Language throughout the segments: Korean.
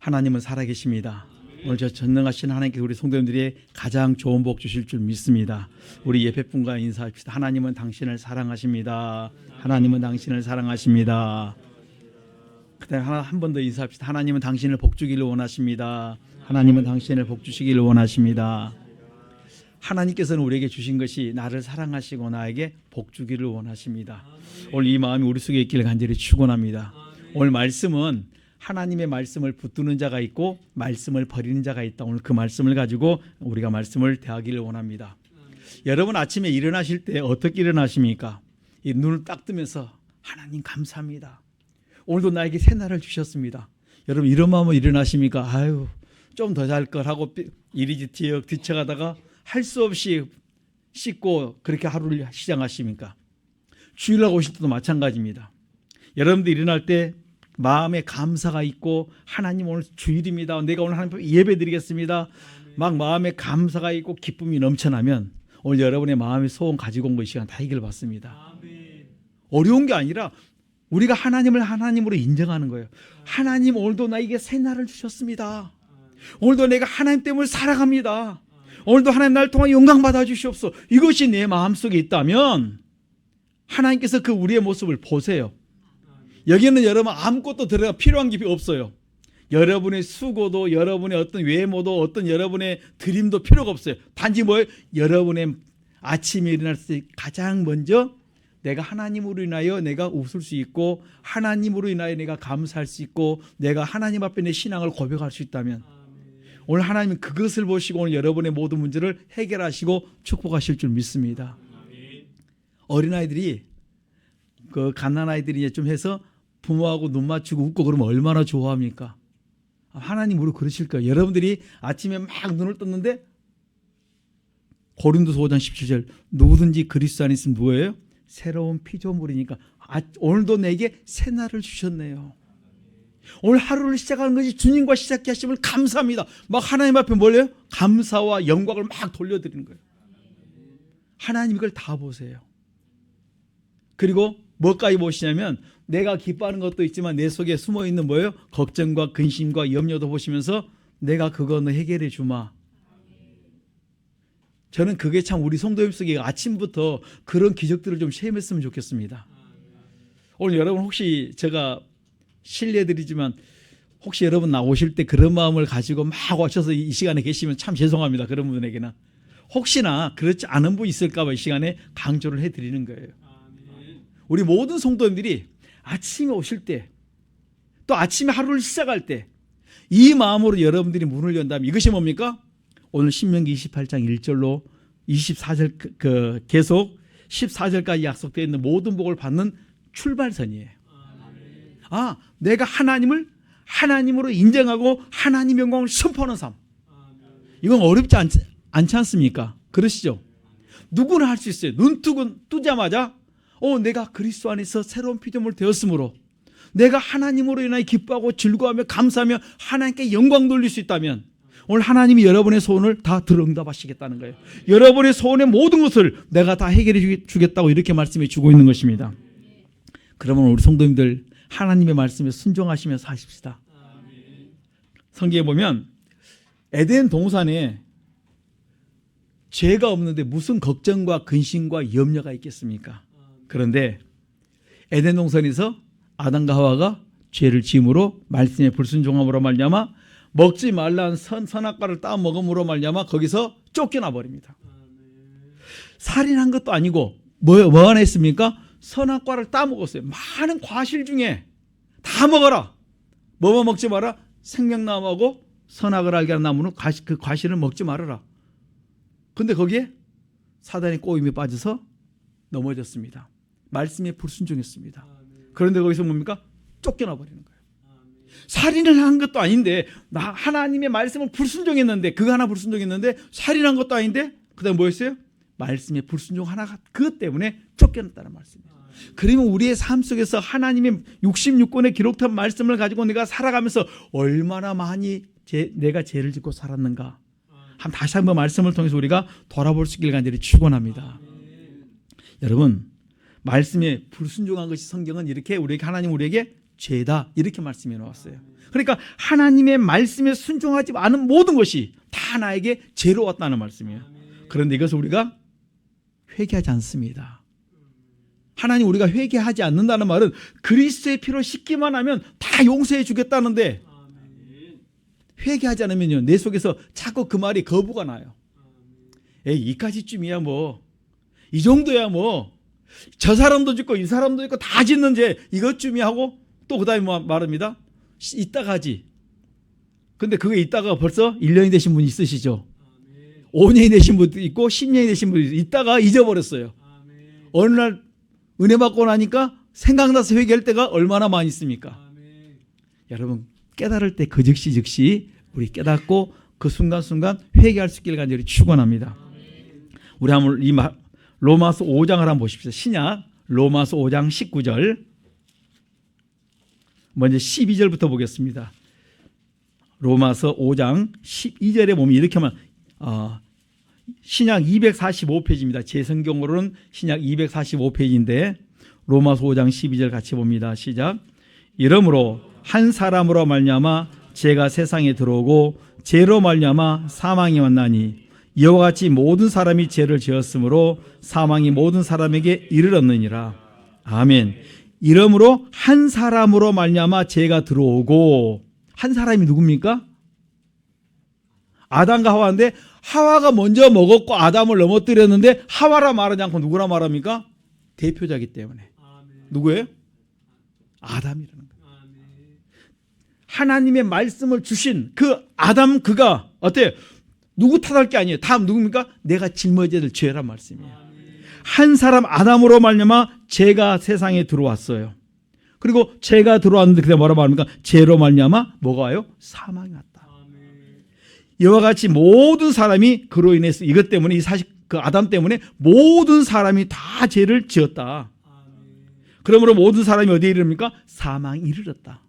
하나님은 살아계십니다. 오늘 저 전능하신 하나님께 우리 성도님들이 가장 좋은 복 주실 줄 믿습니다. 우리 예배분과 인사합시다. 하나님은 당신을 사랑하십니다. 하나님은 당신을 사랑하십니다. 그다음에 한 번 더 인사합시다. 하나님은 당신을 복 주기를 원하십니다. 하나님은 당신을 복 주시기를 원하십니다. 하나님께서는 우리에게 주신 것이 나를 사랑하시고 나에게 복 주기를 원하십니다. 오늘 이 마음이 우리 속에 있기를 간절히 축원합니다. 오늘 말씀은 하나님의 말씀을 붙드는 자가 있고 말씀을 버리는 자가 있다. 오늘 그 말씀을 가지고 우리가 말씀을 대하기를 원합니다. 여러분 아침에 일어나실 때 어떻게 일어나십니까? 이 눈을 딱 뜨면서 하나님 감사합니다. 오늘도 나에게 새날을 주셨습니다. 여러분 이런 마음으로 일어나십니까? 아유 좀 더 잘 걸 하고 이리지티역 뒤쳐가다가 할 수 없이 씻고 그렇게 하루를 시작하십니까? 주일날 오실 때도 마찬가지입니다. 여러분들 일어날 때 마음에 감사가 있고 하나님 오늘 주일입니다. 내가 오늘 하나님 예배 드리겠습니다. 막 마음에 감사가 있고 기쁨이 넘쳐나면 오늘 여러분의 마음의 소원 가지고 온 그 시간 다 해결받습니다. 어려운 게 아니라 우리가 하나님을 하나님으로 인정하는 거예요. 하나님 오늘도 나에게 새날을 주셨습니다. 오늘도 내가 하나님 때문에 살아갑니다. 오늘도 하나님 나를 통해 영광 받아 주시옵소서. 이것이 내 마음속에 있다면 하나님께서 그 우리의 모습을 보세요. 여기는 여러분 아무것도 들어가 필요한 게 없어요. 여러분의 수고도 여러분의 어떤 외모도 어떤 여러분의 드림도 필요가 없어요. 단지 뭐예요? 여러분의 아침에 일어날 때 가장 먼저 내가 하나님으로 인하여 내가 웃을 수 있고 하나님으로 인하여 내가 감사할 수 있고 내가 하나님 앞에 내 신앙을 고백할 수 있다면 오늘 하나님은 그것을 보시고 오늘 여러분의 모든 문제를 해결하시고 축복하실 줄 믿습니다. 어린아이들이 그 갓난아이들이 좀 해서 부모하고 눈 맞추고 웃고 그러면 얼마나 좋아합니까? 하나님 우리 그러실 거예요. 여러분들이 아침에 막 눈을 떴는데 고린도서 5장 17절 누구든지 그리스도 안에 있으면 뭐예요? 새로운 피조물이니까 오늘도 내게 새날을 주셨네요. 오늘 하루를 시작하는 것이 주님과 시작해 하심을 감사합니다. 막 하나님 앞에 뭘요? 감사와 영광을 막 돌려드리는 거예요. 하나님 이걸 다 보세요. 그리고 뭐까지 보시냐면 내가 기뻐하는 것도 있지만 내 속에 숨어있는 뭐예요? 걱정과 근심과 염려도 보시면서 내가 그거 너 해결해 주마. 저는 그게 참 우리 성도님 속에 아침부터 그런 기적들을 좀 체험했으면 좋겠습니다. 오늘 여러분 혹시 제가 실례드리지만 혹시 여러분 나오실 때 그런 마음을 가지고 막 오셔서 이 시간에 계시면 참 죄송합니다. 그런 분에게는. 혹시나 그렇지 않은 분 있을까 봐 이 시간에 강조를 해드리는 거예요. 우리 모든 성도님들이 아침에 오실 때 또 아침에 하루를 시작할 때 이 마음으로 여러분들이 문을 연다면 이것이 뭡니까? 오늘 신명기 28장 1절로 24절 계속 14절까지 약속되어 있는 모든 복을 받는 출발선이에요. 내가 하나님을 하나님으로 인정하고 하나님 영광을 선포하는 삶. 이건 어렵지 않지 않습니까? 그러시죠? 누구나 할 수 있어요. 눈 뜨자마자 내가 그리스도 안에서 새로운 피조물 되었으므로 내가 하나님으로 인하여 기뻐하고 즐거워하며 감사하며 하나님께 영광 돌릴 수 있다면 오늘 하나님이 여러분의 소원을 다 들어응답하시겠다는 거예요. 여러분의 소원의 모든 것을 내가 다 해결해 주겠다고 이렇게 말씀해 주고 있는 것입니다. 그러면 우리 성도님들 하나님의 말씀에 순종하시면서 하십시다. 성경에 보면 에덴 동산에 죄가 없는데 무슨 걱정과 근심과 염려가 있겠습니까? 그런데 에덴 동산에서 아담과 하와가 죄를 지음으로 말씀에 불순종함으로 말미암아 먹지 말라는 선악과를 따 먹음으로 말미암아 거기서 쫓겨나 버립니다. 살인한 것도 아니고 뭐 하나 했습니까? 선악과를 따 먹었어요. 많은 과실 중에 다 먹어라. 뭐만 먹지 마라? 생명나무하고 선악을 알게 하는 나무는 그 과실을 먹지 말아라. 근데 거기에 사단의 꼬임에 빠져서 넘어졌습니다. 말씀에 불순종했습니다. 그런데 거기서 뭡니까? 쫓겨나 버리는 거예요. 살인을 한 것도 아닌데 나 하나님의 말씀을 불순종했는데 그거 하나 불순종했는데 살인한 것도 아닌데 그다음에 뭐였어요? 말씀에 불순종 하나가 그것 때문에 쫓겨났다는 말씀이에요. 그러면 우리의 삶 속에서 하나님의 66권에 기록된 말씀을 가지고 내가 살아가면서 얼마나 많이 내가 죄를 짓고 살았는가 다시 한번 말씀을 통해서 우리가 돌아볼 수 있기를 간절히 축원합니다. 여러분 말씀에 불순종한 것이 성경은 이렇게 하나님 우리에게 죄다 이렇게 말씀해 놓았어요. 그러니까 하나님의 말씀에 순종하지 않은 모든 것이 다 나에게 죄로 왔다는 말씀이에요. 그런데 이것을 우리가 회개하지 않습니다. 하나님 우리가 회개하지 않는다는 말은 그리스도의 피로 씻기만 하면 다 용서해 주겠다는데 회개하지 않으면요 내 속에서 자꾸 그 말이 거부가 나요. 에이 이까지쯤이야 뭐 이 정도야 뭐 저 사람도 짓고 이 사람도 짓고 다 짓는 죄 이것쯤이 하고 또 그 다음에 말합니다. 이따가 하지. 근데 그게 이따가 벌써 1년이 되신 분이 있으시죠. 5년이 되신 분도 있고 10년이 되신 분도 있다가 잊어버렸어요. 어느 날 은혜 받고 나니까 생각나서 회개할 때가 얼마나 많이 있습니까? 여러분 깨달을 때 그 즉시 우리 깨닫고 그 순간순간 회개할 수 있기를 간절히 축원합니다. 우리 한번 이 로마서 5장을 한번 보십시오. 신약 로마서 5장 19절 먼저 12절부터 보겠습니다. 로마서 5장 12절에 보면 이렇게 하면 신약 245페이지입니다. 제 성경으로는 신약 245페이지인데 로마서 5장 12절 같이 봅니다. 시작. 이러므로 한 사람으로 말미암아 죄가 세상에 들어오고 죄로 말미암아 사망이 왔나니 이와 같이 모든 사람이 죄를 지었으므로 사망이 모든 사람에게 이르렀느니라. 아멘. 이러므로 한 사람으로 말미암아 죄가 들어오고 한 사람이 누굽니까? 아담과 하와인데 하와가 먼저 먹었고 아담을 넘어뜨렸는데 하와라 말하지 않고 누구라 말합니까? 대표자이기 때문에. 누구예요? 아담이라는 거예요. 하나님의 말씀을 주신 그 아담 그가 어때요? 누구 탓할 게 아니에요. 다음 누굽니까? 내가 짊어져야 될 죄란 말씀이에요. 한 사람 아담으로 말미암아 죄가 세상에 들어왔어요. 그리고 죄가 들어왔는데 그때 뭐라고 말합니까? 죄로 말미암아 뭐가 와요? 사망이 왔다. 이와 같이 모든 사람이 그로 인해서 이것 때문에 이 사실 그 아담 때문에 모든 사람이 다 죄를 지었다. 그러므로 모든 사람이 어디에 이릅니까? 사망에 이르렀다.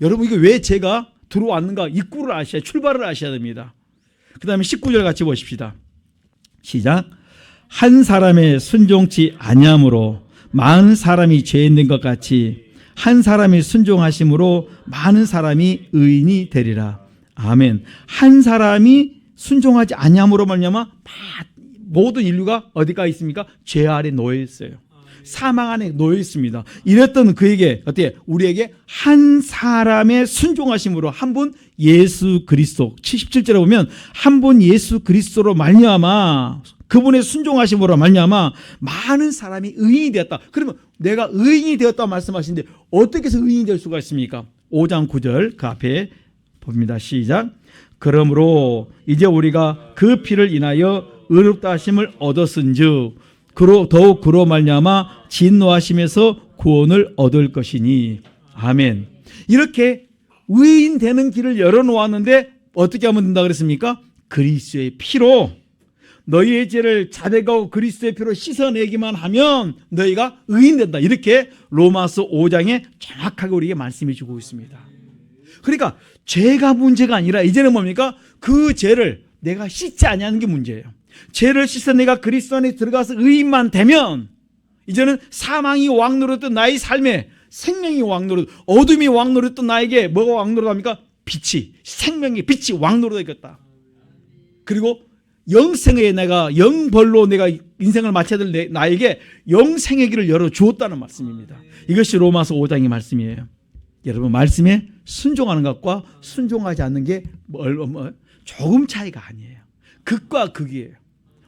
여러분 이게 왜 죄가 들어왔는가? 입구를 아셔야 출발을 아셔야 됩니다. 그 다음에 19절 같이 보십시다. 시작. 한 사람의 순종치 아니함으로 많은 사람이 죄인 된 것 같이 한 사람이 순종하심으로 많은 사람이 의인이 되리라. 아멘. 한 사람이 순종하지 아니함으로 말미암아 모든 인류가 어디가 있습니까? 죄 아래 놓여 있어요. 사망 안에 놓여 있습니다. 이랬던 그에게 어떻게 우리에게 한 사람의 순종하심으로 한 분 예수 그리스도 77절에 보면 한 분 예수 그리스도로 말미암아 그분의 순종하심으로 말미암아 많은 사람이 의인이 되었다. 그러면 내가 의인이 되었다 말씀하시는데 어떻게 해서 의인이 될 수가 있습니까? 5장 9절 그 앞에 봅니다. 시작. 그러므로 이제 우리가 그 피를 인하여 의롭다 하심을 얻었은즉 더욱 그로 말미암아 진노하심에서 구원을 얻을 것이니. 아멘. 이렇게 의인 되는 길을 열어놓았는데 어떻게 하면 된다 그랬습니까? 그리스도의 피로 너희의 죄를 자백하고 그리스도의 피로 씻어내기만 하면 너희가 의인 된다. 이렇게 로마서 5장에 정확하게 우리에게 말씀해 주고 있습니다. 그러니까 죄가 문제가 아니라 이제는 뭡니까? 그 죄를 내가 씻지 아니하는 게 문제예요. 죄를 씻어 내가 그리스도 안에 들어가서 의인만 되면 이제는 사망이 왕노릇던 나의 삶에 생명이 왕노릇, 어둠이 왕노릇던 나에게 뭐가 왕노릇합니까? 빛이, 생명의 빛이 왕노릇하겠다. 그리고 영생의 내가 영벌로 내가 인생을 마쳐야 될 나에게 영생의 길을 열어주었다는 말씀입니다. 이것이 로마서 5장의 말씀이에요. 여러분 말씀에 순종하는 것과 순종하지 않는 게 조금 차이가 아니에요. 극과 극이에요.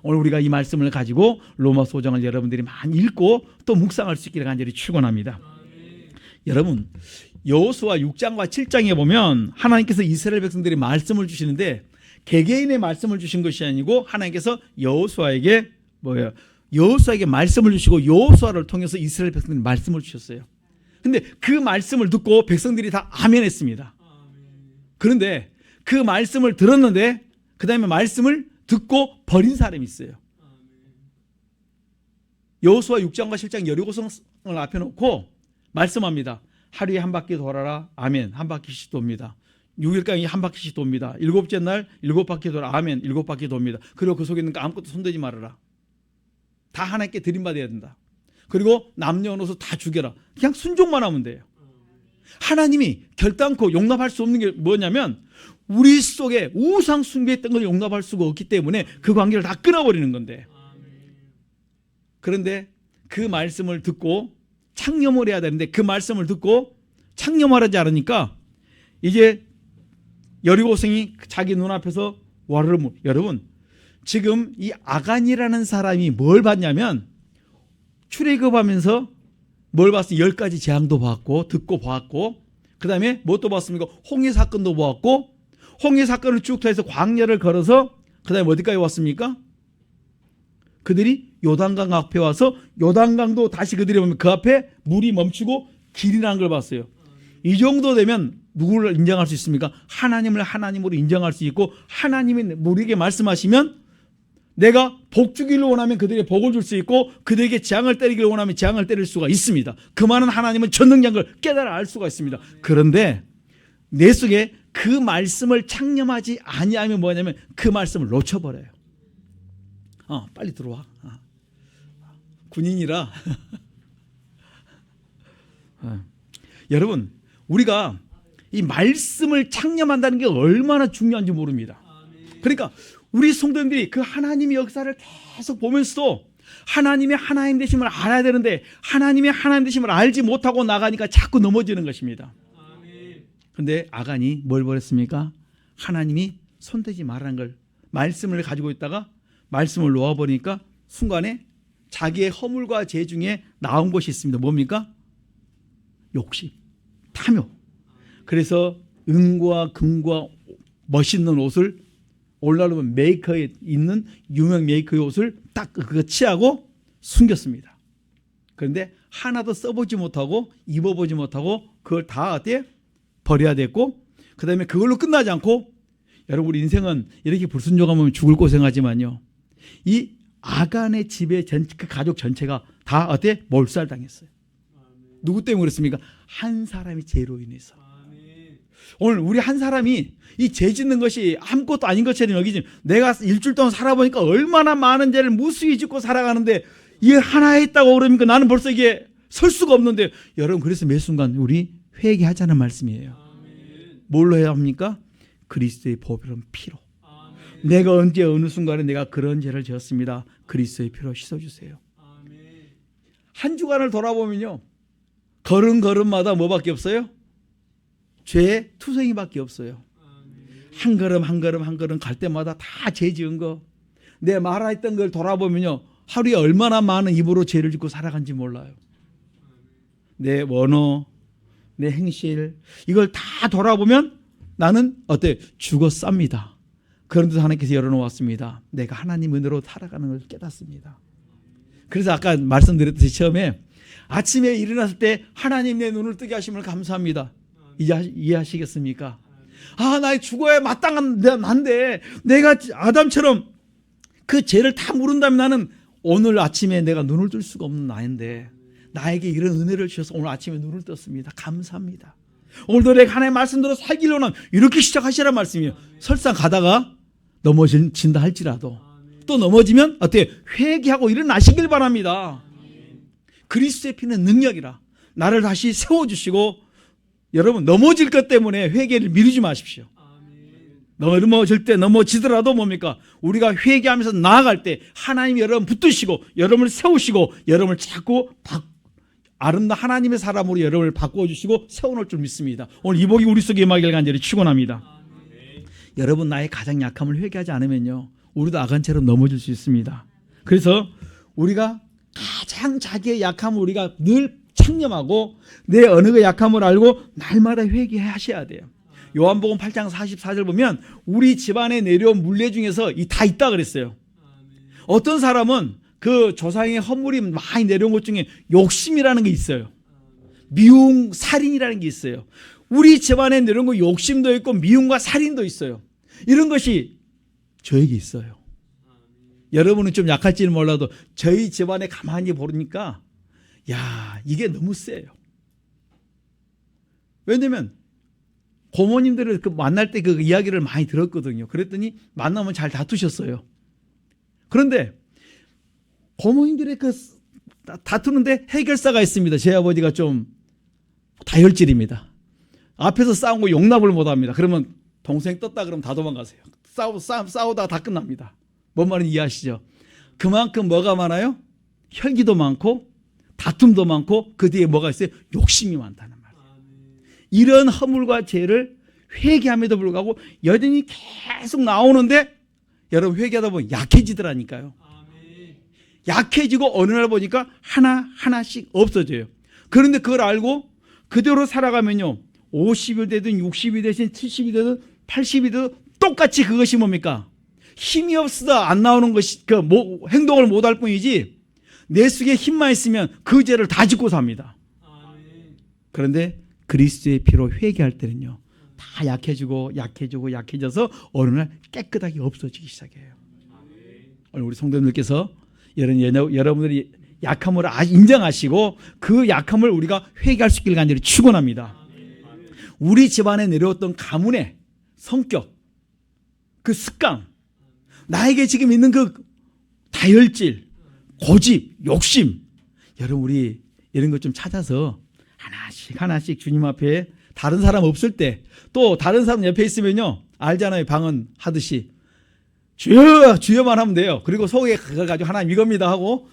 오늘 우리가 이 말씀을 가지고 로마서 5장을 여러분들이 많이 읽고 또 묵상할 수 있기를 간절히 축원합니다. 여러분 여호수아 6장과 7장에 보면 하나님께서 이스라엘 백성들이 말씀을 주시는데 개개인의 말씀을 주신 것이 아니고 하나님께서 여호수아에게 여호수아에게 말씀을 주시고 여호수아를 통해서 이스라엘 백성들이 말씀을 주셨어요. 근데 그 말씀을 듣고 백성들이 다 아멘했습니다. 그런데 그 말씀을 들었는데 그 다음에 말씀을 듣고 버린 사람이 있어요. 여호수아 6장과 7장 여리고성을 앞에 놓고 말씀합니다. 하루에 한 바퀴 돌아라. 아멘. 한 바퀴씩 돕니다. 6일간이 한 바퀴씩 돕니다. 7째 날 7바퀴 돌아. 아멘. 7바퀴 돕니다. 그리고 그 속에 있는 거 아무것도 손대지 말아라. 다 하나님께 드림받아야 된다. 그리고 남녀노소 다 죽여라. 그냥 순종만 하면 돼요. 하나님이 결단코 용납할 수 없는 게 뭐냐면 우리 속에 우상 숭배했던 걸 용납할 수가 없기 때문에 그 관계를 다 끊어버리는 건데, 그런데 그 말씀을 듣고 창념을 해야 되는데 그 말씀을 듣고 창념을 하지 않으니까 이제 여리고성이 자기 눈앞에서 와르르. 여러분, 지금 이 아간이라는 사람이 뭘 봤냐면 출애굽하면서 뭘 봤어요? 10가지 재앙도 봤고 듣고 봤고, 그 다음에 뭣도 봤습니까? 홍해 사건도 보았고, 홍해 사건을 쭉 통해서 광야를 걸어서 그 다음에 어디까지 왔습니까? 그들이 요단강 앞에 와서 요단강도 다시 그들이 보면 그 앞에 물이 멈추고 길이 나는 걸 봤어요. 이 정도 되면 누구를 인정할 수 있습니까? 하나님을 하나님으로 인정할 수 있고, 하나님이 우리에게 말씀하시면 내가 복 주기를 원하면 그들에게 복을 줄 수 있고, 그들에게 재앙을 때리기를 원하면 재앙을 때릴 수가 있습니다. 그 많은 하나님은 전능한 걸 깨달아 알 수가 있습니다. 그런데 내 속에 그 말씀을 창념하지 아니하면 뭐냐면 그 말씀을 놓쳐버려요. 빨리 들어와. 군인이라. 여러분, 우리가 이 말씀을 창념한다는 게 얼마나 중요한지 모릅니다. 그러니까 우리 성도님들이 그 하나님의 역사를 계속 보면서도 하나님의 하나님 되심을 알아야 되는데 하나님의 하나님 되심을 알지 못하고 나가니까 자꾸 넘어지는 것입니다. 그런데 아간이 뭘 버렸습니까? 하나님이 손대지 말라는 걸, 말씀을 가지고 있다가 말씀을 놓아버리니까 순간에 자기의 허물과 죄 중에 나온 것이 있습니다. 뭡니까? 욕심, 탐욕. 그래서 은과 금과 멋있는 옷을, 오늘날로는 메이커에 있는 유명 메이커의 옷을 딱 그거 취하고 숨겼습니다. 그런데 하나도 써보지 못하고 입어보지 못하고 그걸 다 어때? 버려야 됐고, 그 다음에 그걸로 끝나지 않고, 여러분 우리 인생은 이렇게 불순종하면 죽을 고생하지만요, 이 아간의 집의 그 가족 전체가 다 어때? 몰살당했어요. 누구 때문에 그렇습니까? 한 사람이 죄로 인해서. 오늘 우리 한 사람이 이 죄 짓는 것이 아무것도 아닌 것처럼 여기지, 내가 일주일 동안 살아보니까 얼마나 많은 죄를 무수히 짓고 살아가는데 이게 하나 있다고 그러니까 나는 벌써 이게 설 수가 없는데, 여러분 그래서 매 순간 우리 회개하자는 말씀이에요. 뭘로 해야 합니까? 그리스도의 보배로운 피로. 내가 언제 어느 순간에 내가 그런 죄를 지었습니다. 그리스도의 피로 씻어주세요. 한 주간을 돌아보면요, 걸음걸음마다 뭐밖에 없어요? 죄의 투성이밖에 없어요. 한 걸음 한 걸음 한 걸음 갈 때마다 다 죄 지은 거, 내 말했던 걸 돌아보면요, 하루에 얼마나 많은 입으로 죄를 짓고 살아간지 몰라요. 내 원어, 내 행실, 이걸 다 돌아보면 나는 어때? 죽어쌉니다. 그런데도 하나님께서 열어놓았습니다. 내가 하나님 은혜로 살아가는 걸 깨닫습니다. 그래서 아까 말씀드렸듯이 처음에 아침에 일어났을 때 하나님 내 눈을 뜨게 하심을 감사합니다. 이해하시겠습니까? 나 죽어야 마땅한 난데, 내가 아담처럼 그 죄를 다 물은다면 나는 오늘 아침에 내가 눈을 뜰 수가 없는 나인데 나에게 이런 은혜를 주셔서 오늘 아침에 눈을 떴습니다. 감사합니다. 오늘도 내가 하나님의 말씀대로 살기로는 이렇게 시작하시란 말씀이에요. 설사 가다가 넘어진다 할지라도 또 넘어지면 어떻게 회개하고 일어나시길 바랍니다. 그리스도의 피는 능력이라 나를 다시 세워주시고, 여러분 넘어질 것 때문에 회개를 미루지 마십시오. 넘어질 때 넘어지더라도 뭡니까? 우리가 회개하면서 나아갈 때 하나님이 여러분 붙드시고 여러분을 세우시고 여러분을 자꾸 아름다운 하나님의 사람으로 여러분을 바꿔주시고 세워놓을 줄 믿습니다. 오늘 이 복이 우리 속에 임하기를 간절히 축원합니다. 여러분 나의 가장 약함을 회개하지 않으면요, 우리도 아간처럼 넘어질 수 있습니다. 그래서 우리가 가장 자기의 약함을 우리가 늘 창념하고 내 어느 약함을 알고 날마다 회개하셔야 돼요. 요한복음 8장 44절 보면 우리 집안에 내려온 물레 중에서 다 있다 그랬어요. 어떤 사람은 그 조상의 허물이 많이 내려온 것 중에 욕심이라는 게 있어요. 미움, 살인이라는 게 있어요. 우리 집안에 내려온 거 욕심도 있고 미움과 살인도 있어요. 이런 것이 저에게 있어요. 여러분은 좀 약할지는 몰라도 저희 집안에 가만히 보니까 이게 너무 세요. 왜냐면 고모님들을 만날 때 그 이야기를 많이 들었거든요. 그랬더니 만나면 잘 다투셨어요. 그런데 고모님들의 그 다투는데 해결사가 있습니다. 제 아버지가 좀 다혈질입니다. 앞에서 싸운 거 용납을 못합니다. 그러면 동생 떴다 그러면 다 도망가세요. 싸우다가 다 끝납니다. 뭔 말인지 이해하시죠? 그만큼 뭐가 많아요? 혈기도 많고 다툼도 많고 그 뒤에 뭐가 있어요? 욕심이 많다는 말이에요. 이런 허물과 죄를 회개함에도 불구하고 여전히 계속 나오는데 여러분 회개하다 보면 약해지더라니까요. 약해지고 어느 날 보니까 하나씩 없어져요. 그런데 그걸 알고 그대로 살아가면요. 50이 되든 60이 되든 70이 되든 80이 되든 똑같이 그것이 뭡니까? 힘이 없어서 안 나오는 것이 행동을 못할 뿐이지 내 속에 힘만 있으면 그 죄를 다 짓고 삽니다. 그런데 그리스도의 피로 회개할 때는요. 다 약해져서 어느 날 깨끗하게 없어지기 시작해요. 오늘 우리 성도님들께서 여러분들이 약함을 인정하시고 그 약함을 우리가 회개할 수 있기를 간절히 축원합니다. 우리 집안에 내려왔던 가문의 성격, 그 습관, 나에게 지금 있는 그 다혈질, 고집, 욕심, 여러분 우리 이런 것 좀 찾아서 하나씩 주님 앞에 다른 사람 없을 때 또 다른 사람 옆에 있으면요 알잖아요. 방언 하듯이 주여 주여만 하면 돼요. 그리고 속에 그걸 가지고 하나님 이겁니다 하고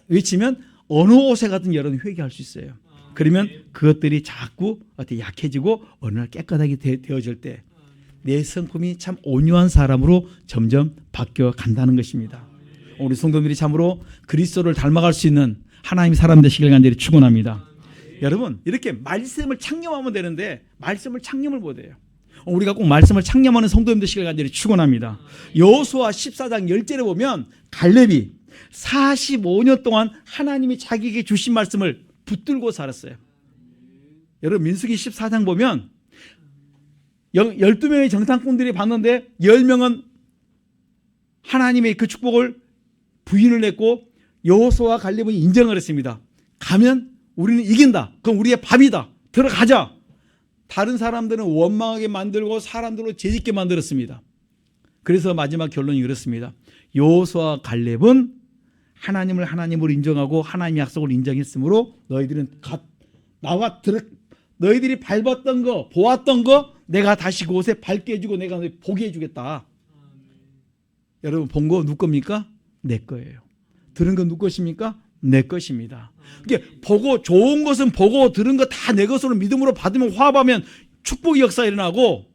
외치면 어느 옷에 가든 여러분 회개할 수 있어요. 그러면 그것들이 자꾸 어떻게 약해지고 어느 날 깨끗하게 되어질 때 내 성품이 참 온유한 사람으로 점점 바뀌어 간다는 것입니다. 우리 성도들이 참으로 그리스도를 닮아갈 수 있는 하나님의 사람 되시길 간절히 축원합니다. 여러분 이렇게 말씀을 창념하면 되는데 말씀을 창념을 못해요. 우리가 꼭 말씀을 창념하는 성도님 되시길 간절히 축원합니다. 여호수아 14장 10절에 보면 갈렙이 45년 동안 하나님이 자기에게 주신 말씀을 붙들고 살았어요. 여러분 민수기 14장 보면 12명의 정탐꾼들이 봤는데 10명은 하나님의 그 축복을 부인을 했고 여호수아와 갈렙은 인정을 했습니다. 가면 우리는 이긴다. 그럼 우리의 밥이다. 들어가자. 다른 사람들은 원망하게 만들고 사람들로 죄짓게 만들었습니다. 그래서 마지막 결론이 그렇습니다. 여호수아와 갈렙은 하나님을 하나님으로 인정하고 하나님의 약속을 인정했으므로 너희들은 너희들이 밟았던 거 보았던 거 내가 다시 그곳에 밟게 해주고 내가 너희 보게 해주겠다. 여러분 본 거 누구 겁니까? 내 거예요. 들은 건 누구 것입니까? 내 것입니다. 이게 보고 좋은 것은 보고 들은 거 다 내 것으로 믿음으로 받으면 화합하면 축복의 역사 일어나고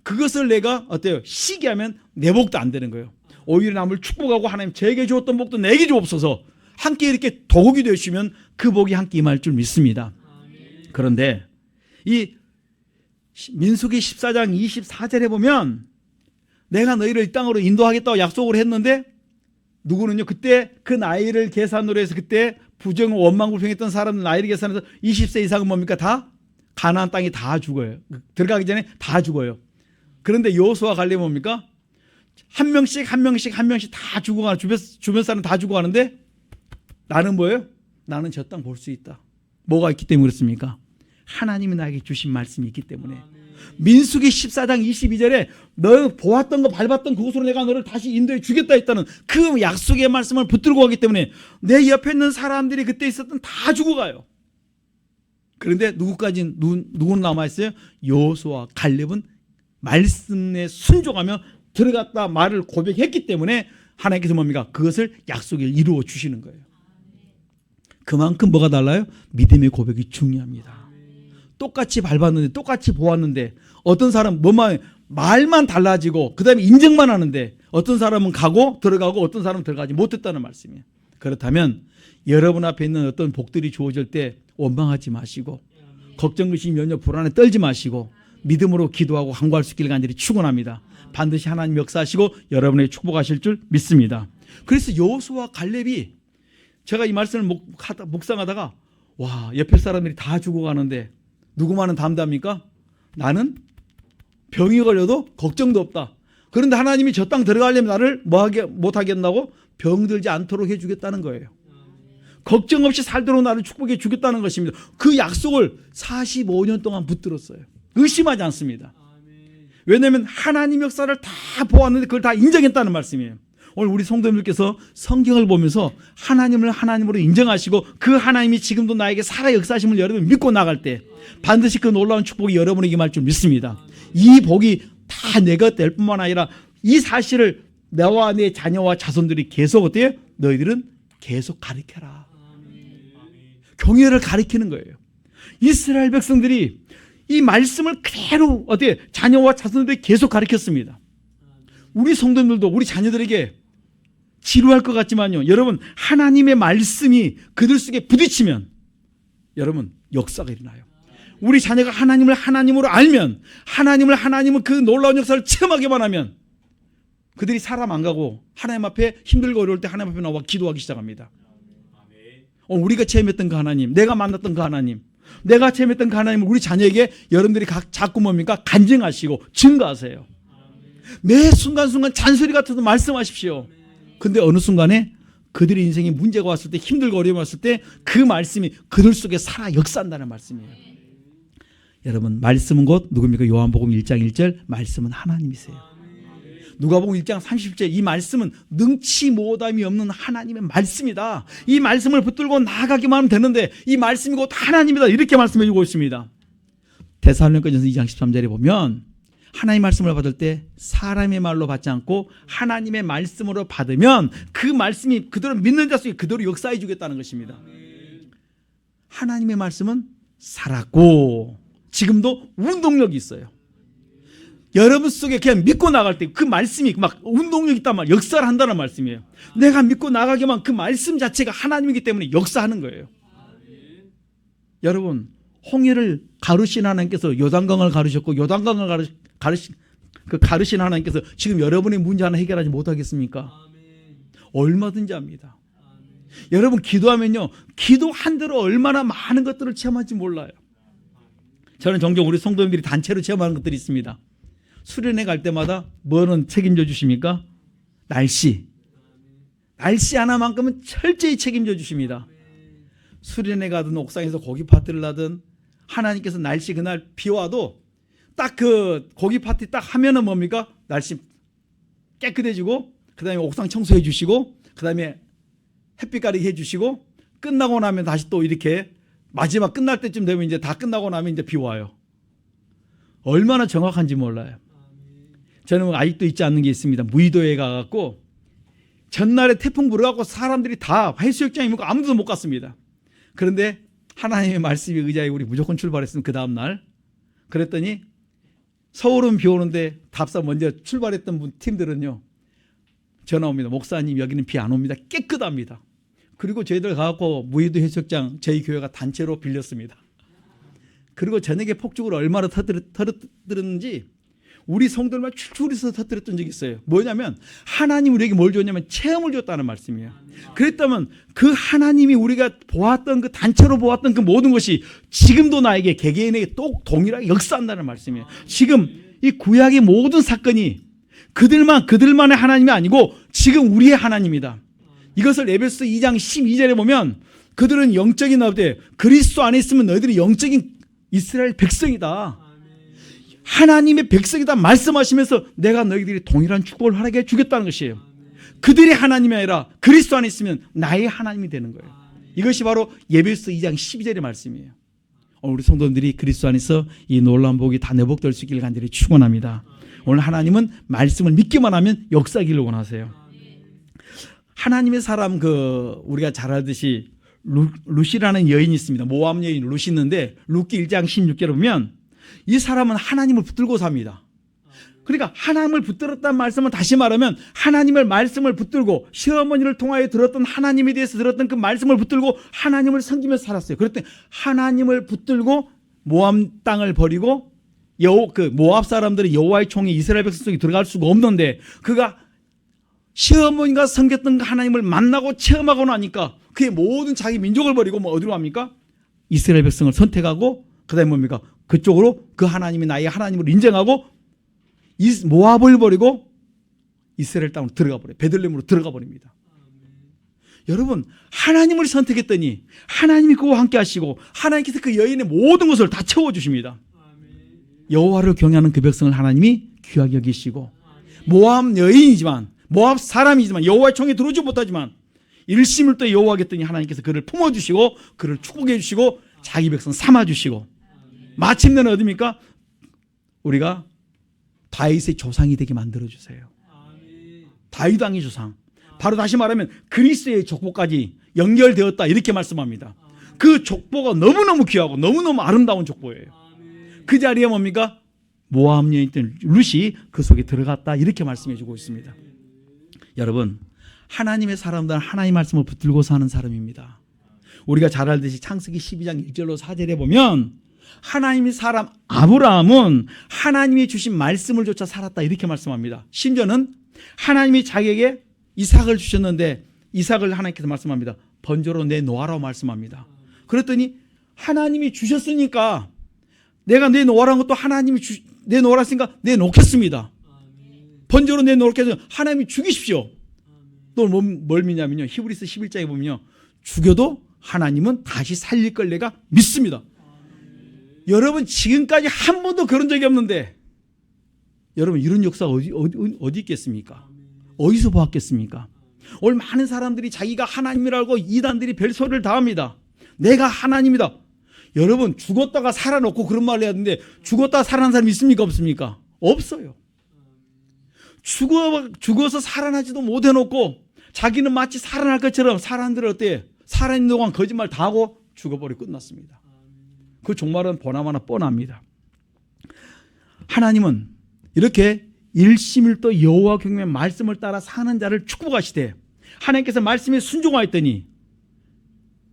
그것을 내가 어때요? 시기하면 내 복도 안 되는 거예요. 오히려 남을 축복하고 하나님 제게 주었던 복도 내게 주옵소서 함께 이렇게 도국이 되시면 그 복이 함께 임할 줄 믿습니다. 그런데 이 민수기 14장 24절에 보면 내가 너희를 이 땅으로 인도하겠다고 약속을 했는데 누구는요 그때 그 나이를 계산으로 해서 그때 부정 원망불평했던 사람들 나이를 계산해서 20세 이상은 뭡니까? 다 가나안 땅에 다 죽어요. 들어가기 전에 다 죽어요. 그런데 여호수아 갈렙 뭡니까? 한 명씩 다 죽어가는 주변 사람 다 죽어가는데 나는 뭐예요? 나는 저 땅 볼 수 있다. 뭐가 있기 때문에 그렇습니까? 하나님이 나에게 주신 말씀이 있기 때문에. 민수기 14장 22절에 너 보았던 거 밟았던 그곳으로 내가 너를 다시 인도해 주겠다 했다는 그 약속의 말씀을 붙들고 가기 때문에 내 옆에 있는 사람들이 그때 있었던 다 죽어가요. 그런데 누구는 남아있어요? 여호수아 갈렙은 말씀에 순종하며 들어갔다 말을 고백했기 때문에 하나님께서 뭡니까? 그것을 약속을 이루어 주시는 거예요. 그만큼 뭐가 달라요? 믿음의 고백이 중요합니다. 똑같이 밟았는데 똑같이 보았는데 어떤 사람은 말만 달라지고 그 다음에 인정만 하는데 어떤 사람은 가고 들어가고 어떤 사람은 들어가지 못했다는 말씀이에요. 그렇다면 여러분 앞에 있는 어떤 복들이 주어질 때 원망하지 마시고 걱정, 의심, 염려, 불안에 떨지 마시고 믿음으로 기도하고 간구할 수 있기를 간절히 축원합니다. 반드시 하나님 역사하시고 여러분에게 축복하실 줄 믿습니다. 그래서 여호수아와 갈렙이 제가 이 말씀을 묵상하다가 와 옆에 사람들이 다 죽어가는데 누구만은 담답니까? 나는 병이 걸려도 걱정도 없다. 그런데 하나님이 저 땅 들어가려면 나를 못하게 한다고 병들지 않도록 해주겠다는 거예요. 걱정 없이 살도록 나를 축복해 주겠다는 것입니다. 그 약속을 45년 동안 붙들었어요. 의심하지 않습니다. 왜냐하면 하나님 역사를 다 보았는데 그걸 다 인정했다는 말씀이에요. 오늘 우리 성도님들께서 성경을 보면서 하나님을 하나님으로 인정하시고 그 하나님이 지금도 나에게 살아 역사하심을 여러분 믿고 나갈 때 반드시 그 놀라운 축복이 여러분에게 임할 줄 믿습니다. 이 복이 다 내가 될 뿐만 아니라 이 사실을 나와 내 자녀와 자손들이 계속 어때요? 너희들은 계속 가르쳐라. 경외를 가르치는 거예요. 이스라엘 백성들이 이 말씀을 그대로 어떻게 자녀와 자손들이 계속 가르쳤습니다. 우리 성도님들도 우리 자녀들에게 지루할 것 같지만요, 여러분 하나님의 말씀이 그들 속에 부딪히면 여러분 역사가 일어나요. 우리 자녀가 하나님을 하나님으로 알면, 하나님을 하나님은 그 놀라운 역사를 체험하기만 하면 그들이 사람 안 가고 하나님 앞에 힘들고 어려울 때 하나님 앞에 나와 기도하기 시작합니다. 우리가 체험했던 그 하나님, 내가 만났던 그 하나님, 내가 체험했던 그 하나님을 우리 자녀에게 여러분들이 자꾸 뭡니까? 간증하시고 증거하세요. 매 순간순간 잔소리 같아도 말씀하십시오. 근데 어느 순간에 그들의 인생에 문제가 왔을 때, 힘들고 어려움이 왔을 때 그 말씀이 그들 속에 살아 역사한다는 말씀이에요. 여러분 말씀은 곧 누굽니까? 요한복음 1장 1절 말씀은 하나님이세요. 누가복음 1장 30절 이 말씀은 능치 못함이 없는 하나님의 말씀이다. 이 말씀을 붙들고 나아가기만 하면 되는데 이 말씀이 곧 하나님이다. 이렇게 말씀해 주고 있습니다. 데살로니가전서 2장 13절에 보면 하나님의 말씀을 받을 때 사람의 말로 받지 않고 하나님의 말씀으로 받으면 그 말씀이 그대로 믿는 자 속에 그대로 역사해 주겠다는 것입니다. 하나님의 말씀은 살았고 지금도 운동력이 있어요. 여러분 속에 그냥 믿고 나갈 때 그 말씀이 막 운동력 있단 말, 역사를 한다는 말씀이에요. 내가 믿고 나가기만 그 말씀 자체가 하나님이기 때문에 역사하는 거예요. 여러분 홍해를 가르신 하나님께서 요단강을 가르셨고 요단강을 가르신 하나님께서 지금 여러분의 문제 하나 해결하지 못하겠습니까? 얼마든지 합니다. 여러분 기도하면요, 기도한 대로 얼마나 많은 것들을 체험할지 몰라요. 저는 종종 우리 성도님들이 단체로 체험하는 것들이 있습니다. 수련회 갈 때마다 뭐는 책임져 주십니까? 날씨 하나만큼은 철저히 책임져 주십니다. 수련회 가든 옥상에서 고기 파티를 하든 하나님께서 날씨 그날 비 와도 딱 그 고기 파티 딱 하면은 뭡니까? 날씨 깨끗해지고 그 다음에 옥상 청소해 주시고 그 다음에 햇빛 가리게 해 주시고 끝나고 나면 다시 또 이렇게 마지막 끝날 때쯤 되면 이제 다 끝나고 나면 이제 비 와요. 얼마나 정확한지 몰라요. 저는 아직도 잊지 않는 게 있습니다. 무의도에 가갖고 전날에 태풍 불어갖고 사람들이 다 해수욕장에 있고 아무도 못 갔습니다. 그런데 하나님의 말씀에 의지하에 우리 무조건 출발했으면 그 다음날 그랬더니 서울은 비 오는데 답사 먼저 출발했던 팀들은요 전화 옵니다. 목사님 여기는 비 안 옵니다. 깨끗합니다. 그리고 저희들 가갖고 무의도 해수욕장 저희 교회가 단체로 빌렸습니다. 그리고 저녁에 폭죽을 얼마나 터뜨렸는지 우리 성도들만 출출해서 터뜨렸던 적이 있어요. 뭐냐면 하나님 우리에게 뭘 줬냐면 체험을 줬다는 말씀이에요. 그랬다면 그 하나님이 우리가 보았던 그 단체로 보았던 그 모든 것이 지금도 나에게 개개인에게 또 동일하게 역사한다는 말씀이에요. 지금 이 구약의 모든 사건이 그들만의 하나님이 아니고 지금 우리의 하나님이다. 이것을 에베소 2장 12절에 보면 그들은 영적인 나오되 그리스도 안에 있으면 너희들이 영적인 이스라엘 백성이다. 하나님의 백성이다 말씀하시면서 내가 너희들이 동일한 축복을 허락해 주겠다는 것이에요. 그들의 하나님이 아니라 그리스도 안에 있으면 나의 하나님이 되는 거예요. 이것이 바로 에베소 2장 12절의 말씀이에요. 오늘 우리 성도님들이 그리스도 안에서 이 놀라운 복이 다 내복될 수 있기를 간절히 축원합니다. 오늘 하나님은 말씀을 믿기만 하면 역사하기를 원하세요. 하나님의 사람 우리가 잘 알듯이 루시라는 여인이 있습니다. 모압 여인 루시 있는데 룻기 1장 16절에 보면 이 사람은 하나님을 붙들고 삽니다. 그러니까 하나님을 붙들었다는 말씀은 다시 말하면 하나님의 말씀을 붙들고 시어머니를 통하여 들었던 하나님에 대해서 들었던 그 말씀을 붙들고 하나님을 섬기면서 살았어요. 그랬더니 하나님을 붙들고 모압 땅을 버리고 모압 사람들이 여호와의 총에 이스라엘 백성 속에 들어갈 수가 없는데 그가 시어머니가 섬겼던 그 하나님을 만나고 체험하고 나니까 그의 모든 자기 민족을 버리고 어디로 갑니까? 이스라엘 백성을 선택하고 그 다음에 뭡니까? 그쪽으로 그 하나님이 나의 하나님을 인정하고 모압을 버리고 이스라엘 땅으로 들어가 버려요. 베들레헴으로 들어가 버립니다. 여러분 하나님을 선택했더니 하나님이 그와 함께 하시고 하나님께서 그 여인의 모든 것을 다 채워주십니다. 여호와를 경외하는 그 백성을 하나님이 귀하게 여기시고 모압 여인이지만 모압 사람이지만 여호와의 총에 들어오지 못하지만 일심을 또 여호와겠더니 하나님께서 그를 품어주시고 그를 축복해 주시고 자기 백성 삼아주시고 마침내는 어디입니까? 우리가 다윗의 조상이 되게 만들어주세요. 다윗 왕의 조상. 바로 다시 말하면 그리스도의 족보까지 연결되었다 이렇게 말씀합니다. 그 족보가 너무너무 귀하고 너무너무 아름다운 족보예요. 그 자리에 뭡니까? 모압 여인된 룻이 그 속에 들어갔다 이렇게 말씀해 주고 있습니다. 여러분, 하나님의 사람들은 하나님의 말씀을 붙들고 사는 사람입니다. 우리가 잘 알듯이 창세기 12장 1절로 4절에 보면 하나님의 사람 아브라함은 하나님이 주신 말씀을 조차 살았다 이렇게 말씀합니다. 심지어는 하나님이 자기에게 이삭을 주셨는데 이삭을 하나님께서 말씀합니다. 번제로 내놓아라고 말씀합니다. 그랬더니 하나님이 주셨으니까 내가 내놓으라는 것도 하나님이 내놓으라 했으니까 내놓겠습니다. 번제로 내놓겠습니다. 하나님이 죽이십시오. 또 뭘 믿냐면요. 히브리서 11장에 보면요. 죽여도 하나님은 다시 살릴 걸 내가 믿습니다. 여러분 지금까지 한 번도 그런 적이 없는데 여러분 이런 역사가 어디 있겠습니까? 어디서 보았겠습니까? 오늘 많은 사람들이 자기가 하나님이라고 이단들이 별소리를 다 합니다. 내가 하나님이다. 여러분 죽었다가 살아놓고 그런 말을 해야 되는데 죽었다가 살아난 사람이 있습니까? 없습니까? 없어요. 죽어서 살아나지도 못해놓고 자기는 마치 살아날 것처럼 사람들은 어때요? 살아있는 동안 거짓말 다 하고 죽어버리고 끝났습니다. 그 종말은 보나마나 뻔합니다. 하나님은 이렇게 일심일도 여호와 경외의 말씀을 따라 사는 자를 축복하시되 하나님께서 말씀에 순종하였더니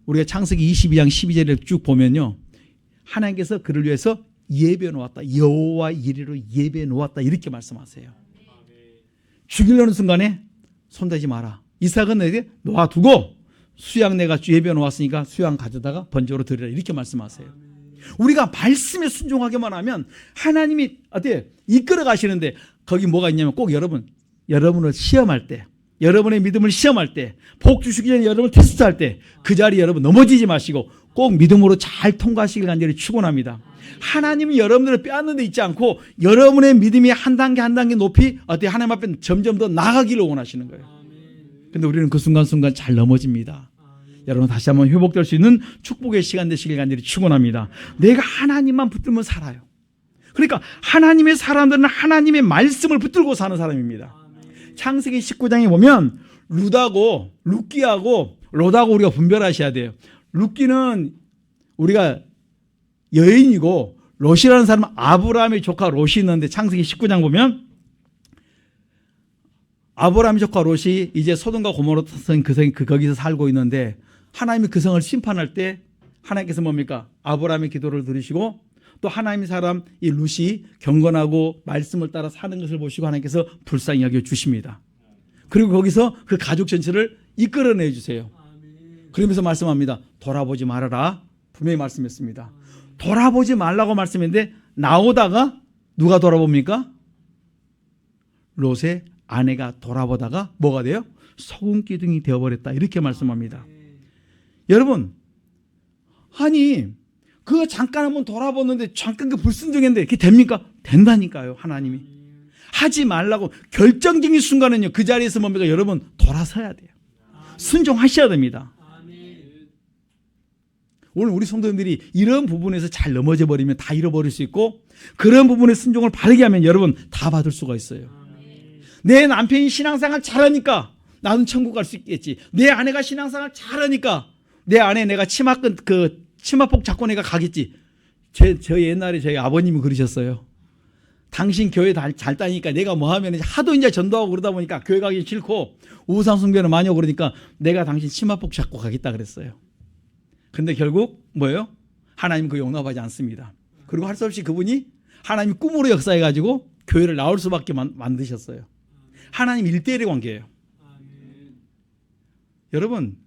우리가 창세기 22장 12절을 쭉 보면요. 하나님께서 그를 위해서 예배해 놓았다. 여호와 이리로 예배해 놓았다. 이렇게 말씀하세요. 죽이려는 순간에 손대지 마라. 이삭은 너에게 놓아두고 수양 내가 예배해 놓았으니까 수양 가져다가 번제로 드리라. 이렇게 말씀하세요. 우리가 말씀에 순종하기만 하면 하나님이 어때 이끌어 가시는데 거기 뭐가 있냐면 꼭 여러분을 시험할 때 여러분의 믿음을 시험할 때 복 주시기 전에 여러분을 테스트할 때 그 자리에 여러분 넘어지지 마시고 꼭 믿음으로 잘 통과하시길 간절히 축원합니다. 하나님이 여러분들을 빼앗는 데 있지 않고 여러분의 믿음이 한 단계 한 단계 높이 어떻게 하나님 앞에 점점 더 나아가기를 원하시는 거예요. 그런데 우리는 그 순간순간 잘 넘어집니다. 여러분 다시 한번 회복될 수 있는 축복의 시간 되시길 간절히 축원합니다. 내가 하나님만 붙들면 살아요. 그러니까 하나님의 사람들은 하나님의 말씀을 붙들고 사는 사람입니다. 창세기 19장에 보면 룻기하고 롯하고 우리가 분별하셔야 돼요. 룻기는 우리가 여인이고 롯이라는 사람은 아브라함의 조카 롯이 있는데 창세기 19장 보면 아브라함의 조카 롯이 이제 소돔과 고모라 성 거기서 살고 있는데 하나님이 그 성을 심판할 때 하나님께서 뭡니까? 아브라함의 기도를 들으시고 또 하나님의 사람 이 룻이 경건하고 말씀을 따라 사는 것을 보시고 하나님께서 불쌍히 여겨 주십니다. 그리고 거기서 그 가족 전체를 이끌어내 주세요. 그러면서 말씀합니다. 돌아보지 말아라. 분명히 말씀했습니다. 돌아보지 말라고 말씀했는데 나오다가 누가 돌아봅니까? 롯의 아내가 돌아보다가 뭐가 돼요? 소금기둥이 되어버렸다. 이렇게 말씀합니다. 여러분 아니 그거 잠깐 한번 돌아보는데 잠깐 그 불순종했는데 그게 됩니까? 된다니까요. 하나님이 하지 말라고 결정적인 순간은요 그 자리에서 뭡니까? 여러분 돌아서야 돼요. 순종하셔야 됩니다. 오늘 우리 성도님들이 이런 부분에서 잘 넘어져 버리면 다 잃어버릴 수 있고 그런 부분에 순종을 바르게 하면 여러분 다 받을 수가 있어요. 내 남편이 신앙생활 잘하니까 나는 천국 갈 수 있겠지. 내 아내가 신앙생활 잘하니까 내 아내 내가 치마폭 잡고 내가 가겠지. 저 옛날에 저희 아버님이 그러셨어요. 당신 교회 잘 다니니까 내가 뭐 하면 하도 이제 전도하고 그러다 보니까 교회 가기 싫고 우상 숭배는 많이 하고 그러니까 내가 당신 치마폭 잡고 가겠다 그랬어요. 근데 결국 뭐예요? 하나님 그 용납하지 않습니다. 그리고 할 수 없이 그분이 하나님 꿈으로 역사해가지고 교회를 나올 수밖에 만드셨어요. 하나님 1대1의 관계예요. 여러분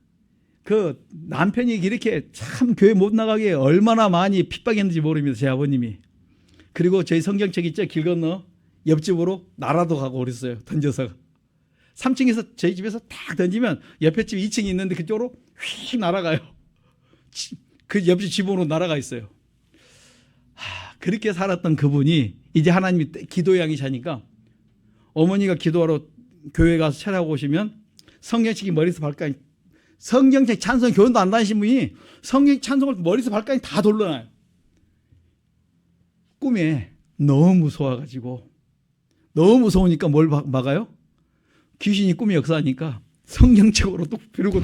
그 남편이 이렇게 참 교회 못 나가게 얼마나 많이 핍박했는지 모릅니다. 제 아버님이. 그리고 저희 성경책 있죠? 길 건너 옆집으로 나라도 가고 그랬어요. 던져서 3층에서 저희 집에서 딱 던지면 옆에 집 2층이 있는데 그쪽으로 휙 날아가요. 그 옆집 집으로 날아가 있어요. 그렇게 살았던 그분이 이제 하나님이 기도양이 자니까 어머니가 기도하러 교회 가서 철학 오시면 성경책이 머리에서 발까지, 성경책 찬송 교훈도 안 다니신 분이 성경 찬송을 머리에서 발까지 다 돌려놔요. 꿈에 너무 무서워가지고, 너무 무서우니까 뭘 막아요? 귀신이 꿈에 역사하니까 성경책으로 또 그러고,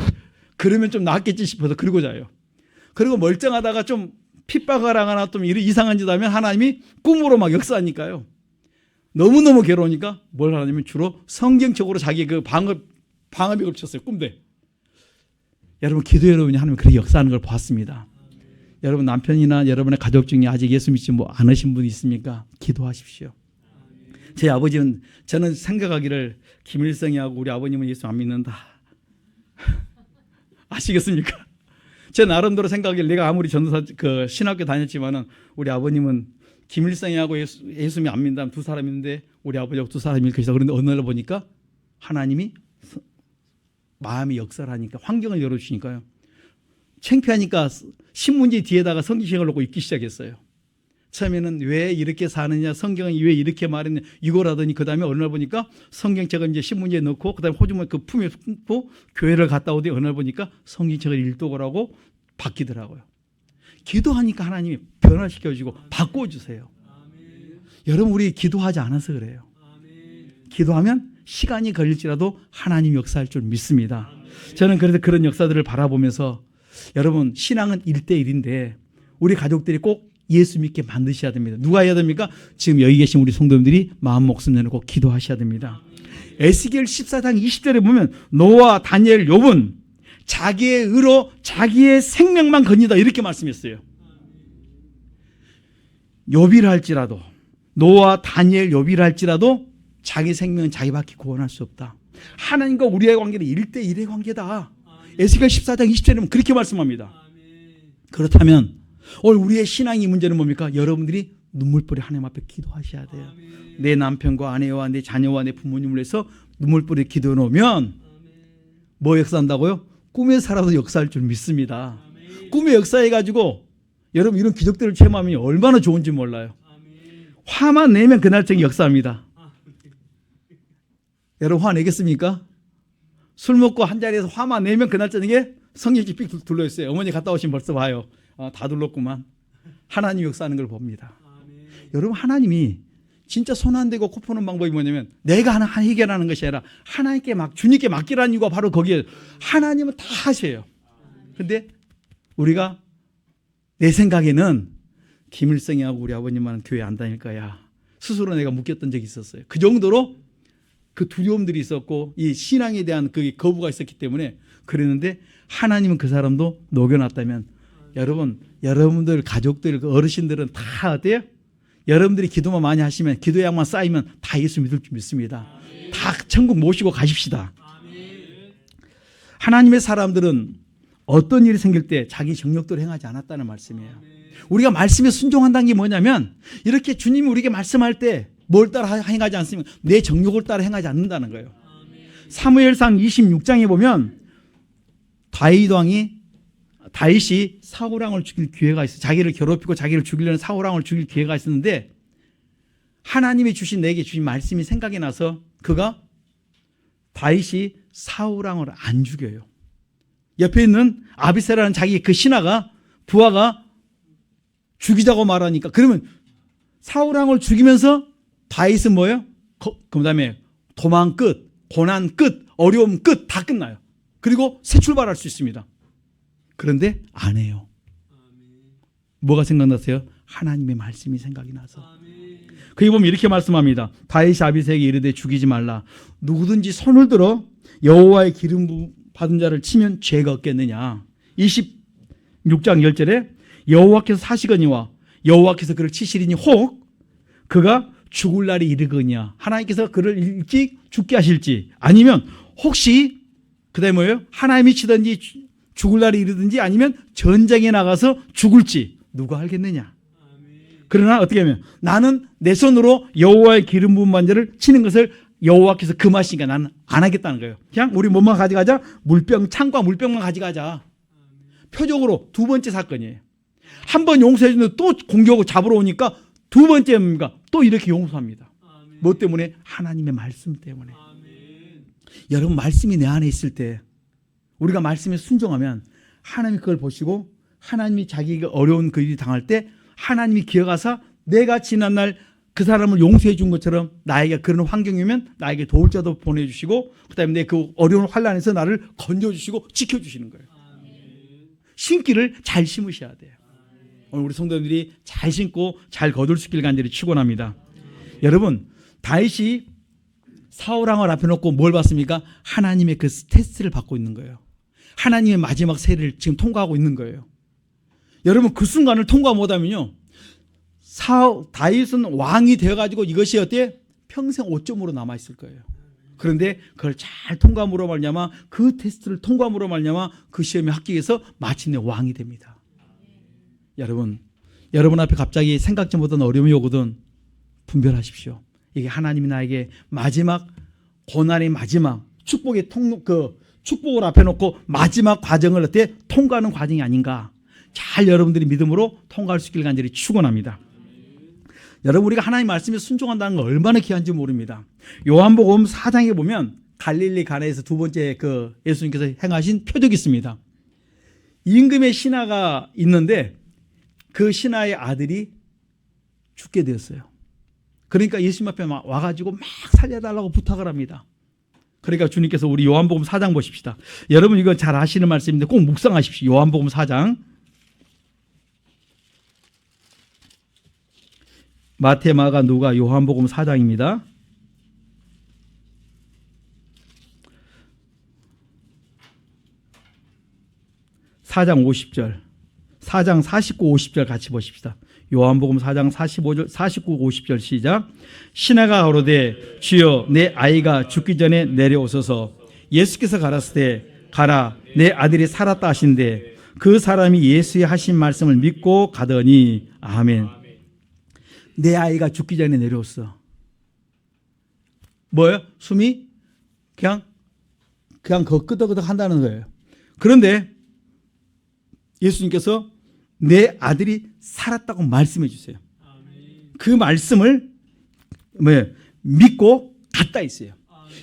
그러면 좀 낫겠지 싶어서 그러고 자요. 그리고 멀쩡하다가 좀 핍박을 하거나 좀 이상한 짓 하면 하나님이 꿈으로 막 역사하니까요. 너무너무 괴로우니까 뭘 하냐면 주로 성경책으로 자기 그 방어벽을 쳤어요. 꿈대. 여러분, 기도해 보면 하나님 그렇게 역사하는 걸 봤습니다. 여러분, 남편이나 여러분의 가족 중에 아직 예수 믿지 않으신 분이 있습니까? 기도하십시오. 제 아버지는, 저는 생각하기를 김일성이하고 우리 아버님은 예수 안 믿는다. 아시겠습니까? 제 나름대로 생각하기를, 내가 아무리 전도사 신학교 다녔지만은 우리 아버님은 김일성이하고 예수님이 안 믿는다면 두 사람이 있는데 우리 아버지하고 두 사람이 계시다. 그런데 어느 날 보니까 하나님이 마음이 역사를 하니까 환경을 열어주시니까요. 창피하니까 신문지 뒤에다가 성경책을 놓고 읽기 시작했어요. 처음에는 왜 이렇게 사느냐, 성경은 왜 이렇게 말했냐 이걸 하더니 그 다음에 어느 날 보니까 성경책을 이제 신문지에 넣고 그 다음에 호주머니 그 품에 품고 교회를 갔다 오더니 어느 날 보니까 성경책을 읽도록 하고 바뀌더라고요. 기도하니까 하나님이 변화시켜주고 바꿔주세요. 여러분, 우리 기도하지 않아서 그래요. 기도하면 시간이 걸릴지라도 하나님 역사할 줄 믿습니다. 저는 그래서 그런 역사들을 바라보면서, 여러분, 신앙은 1대1인데 우리 가족들이 꼭 예수 믿게 만드셔야 됩니다. 누가 해야 됩니까? 지금 여기 계신 우리 성도님들이 마음 목숨 내놓고 기도하셔야 됩니다. 에스겔 14장 20절에 보면 노아, 다니엘, 욥은 자기의 의로 자기의 생명만 건지다 이렇게 말씀했어요. 욥이라 할지라도, 노아, 다니엘, 욥이라 할지라도 자기 생명은 자기밖에 구원할 수 없다. 하나님과 우리의 관계는 1대1의 관계다. 에스겔 14장 20절에는 그렇게 말씀합니다. 그렇다면 오늘 우리의 신앙의 문제는 뭡니까? 여러분들이 눈물뿌리 하나님 앞에 기도하셔야 돼요. 내 남편과 아내와 내 자녀와 내 부모님을 위해서 눈물뿌리 기도해 놓으면 뭐 역사한다고요? 꿈에서라도 역사할 줄 믿습니다. 꿈에 역사해가지고 여러분 이런 기적들을 체험하면 얼마나 좋은지 몰라요. 화만 내면 그날 저녁 역사합니다. 여러분, 화 내겠습니까? 술 먹고 한 자리에서 화만 내면 그날 저녁에 성경책 삑 둘러있어요. 어머니 갔다 오시면 벌써 봐요. 다 둘렀구만. 하나님 역사하는 걸 봅니다. 여러분, 하나님이 진짜 손 안 대고 코 푸는 방법이 뭐냐면 내가 하나 해결하는 것이 아니라 하나님께 주님께 맡기라는 이유가 바로 거기에, 하나님은 다 하셔요. 근데 우리가, 내 생각에는 김일성이하고 우리 아버님만 교회 안 다닐 거야. 스스로 내가 묶였던 적이 있었어요. 그 정도로 그 두려움들이 있었고 이 신앙에 대한 그 거부가 있었기 때문에 그랬는데, 하나님은 그 사람도 녹여놨다면 여러분, 여러분들 가족들 어르신들은 다 어때요? 여러분들이 기도만 많이 하시면, 기도의 양만 쌓이면 다 예수 믿을 줄 믿습니다. 다 천국 모시고 가십시다. 하나님의 사람들은 어떤 일이 생길 때 자기 정력대로 행하지 않았다는 말씀이에요. 우리가 말씀에 순종한다는 게 뭐냐면, 이렇게 주님이 우리에게 말씀할 때 뭘 따라 행하지 않으면 내 정욕을 따라 행하지 않는다는 거예요. 사무엘상 26장에 보면 다윗이 사울왕을 죽일 기회가 있어요. 자기를 괴롭히고 자기를 죽이려는 사울왕을 죽일 기회가 있었는데, 하나님이 내게 주신 말씀이 생각이 나서 다윗이 사울왕을 안 죽여요. 옆에 있는 아비새라는 자기 그 신하가, 부하가 죽이자고 말하니까, 그러면 사울왕을 죽이면서 다윗은 뭐예요? 그 다음에 도망 끝, 고난 끝, 어려움 끝, 다 끝나요. 그리고 새 출발할 수 있습니다. 그런데 안 해요. 뭐가 생각나세요? 하나님의 말씀이 생각이 나서. 거기 보면 이렇게 말씀합니다. 다윗이 아비새에게 이르되 죽이지 말라. 누구든지 손을 들어 여호와의 기름 받은 자를 치면 죄가 없겠느냐. 26장 10절에 여호와께서 사시거니와 여호와께서 그를 치시리니 혹 그가 죽을 날이 이르거니와, 하나님께서 그를 일찍 죽게 하실지, 아니면 혹시 그 다음에 뭐예요? 하나님이 치든지 죽을 날이 이르든지 아니면 전쟁에 나가서 죽을지 누가 알겠느냐. 그러나 어떻게 하면 나는 내 손으로 여호와의 기름 부은 반자를 치는 것을 여호와께서 금하시니까 나는 안 하겠다는 거예요. 그냥 우리 뭐만 가져가자, 창과 물병만 가져가자. 표적으로 두 번째 사건이에요. 한 번 용서해 주는데 또 공격하고 잡으러 오니까 두 번째입니까? 또 이렇게 용서합니다. 뭐 때문에? 하나님의 말씀 때문에. 여러분 말씀이 내 안에 있을 때 우리가 말씀에 순종하면 하나님이 그걸 보시고 하나님이 자기가 어려운 그 일이 당할 때 하나님이 기어가서 내가 지난날 그 사람을 용서해 준 것처럼 나에게 그런 환경이면 나에게 도울 자도 보내주시고 그다음에 내 그 어려운 환난에서 나를 건져주시고 지켜주시는 거예요. 심기를 잘 심으셔야 돼요. 오늘 우리 성도들이 잘 심고 잘 거둘 수 있길 간절히 축원합니다. 여러분 다윗이 사울 왕을 앞에 놓고 뭘 받습니까? 하나님의 그 테스트를 받고 있는 거예요. 하나님의 마지막 세례를 지금 통과하고 있는 거예요. 여러분 그 순간을 통과 못하면요 다윗은 왕이 되어가지고 이것이 어때? 평생 오점으로 남아있을 거예요. 그런데 그걸 잘 통과함으로 말미암아 그 테스트를 통과함으로 말미암아 그 시험에 합격해서 마침내 왕이 됩니다. 여러분 앞에 갑자기 생각지 못한 어려움이 오거든 분별하십시오. 이게 하나님이 나에게 마지막 고난의 마지막 축복의 축복을 앞에 놓고 마지막 과정을 어때 통과하는 과정이 아닌가. 잘 여러분들이 믿음으로 통과할 수 있길 간절히 축원합니다. 여러분 우리가 하나님 말씀에 순종한다는 건 얼마나 귀한지 모릅니다. 요한복음 4장에 보면 갈릴리 가나에서 두 번째 그 예수님께서 행하신 표적이 있습니다. 임금의 신하가 있는데 그 신하의 아들이 죽게 되었어요. 그러니까 예수님 앞에 와가지고 막 살려달라고 부탁을 합니다. 그러니까 주님께서 우리 요한복음 4장 보십시다. 여러분 이거 잘 아시는 말씀인데 꼭 묵상하십시오. 요한복음 4장 마태, 마가, 누가, 요한복음 4장입니다. 4장 50절 4장 49, 50절 같이 보십시다. 요한복음 4장 45절, 49, 50절 시작. 신하가 가로되 주여 내 아이가 죽기 전에 내려오소서. 예수께서 가라사대 가라 내 아들이 살았다 하신대 그 사람이 예수의 하신 말씀을 믿고 가더니 아멘. 내 아이가 죽기 전에 내려왔어. 뭐예요? 숨이 그냥 끄덕끄덕 한다는 거예요. 그런데 예수님께서 내 아들이 살았다고 말씀해 주세요. 그 말씀을 믿고 갔다 있어요.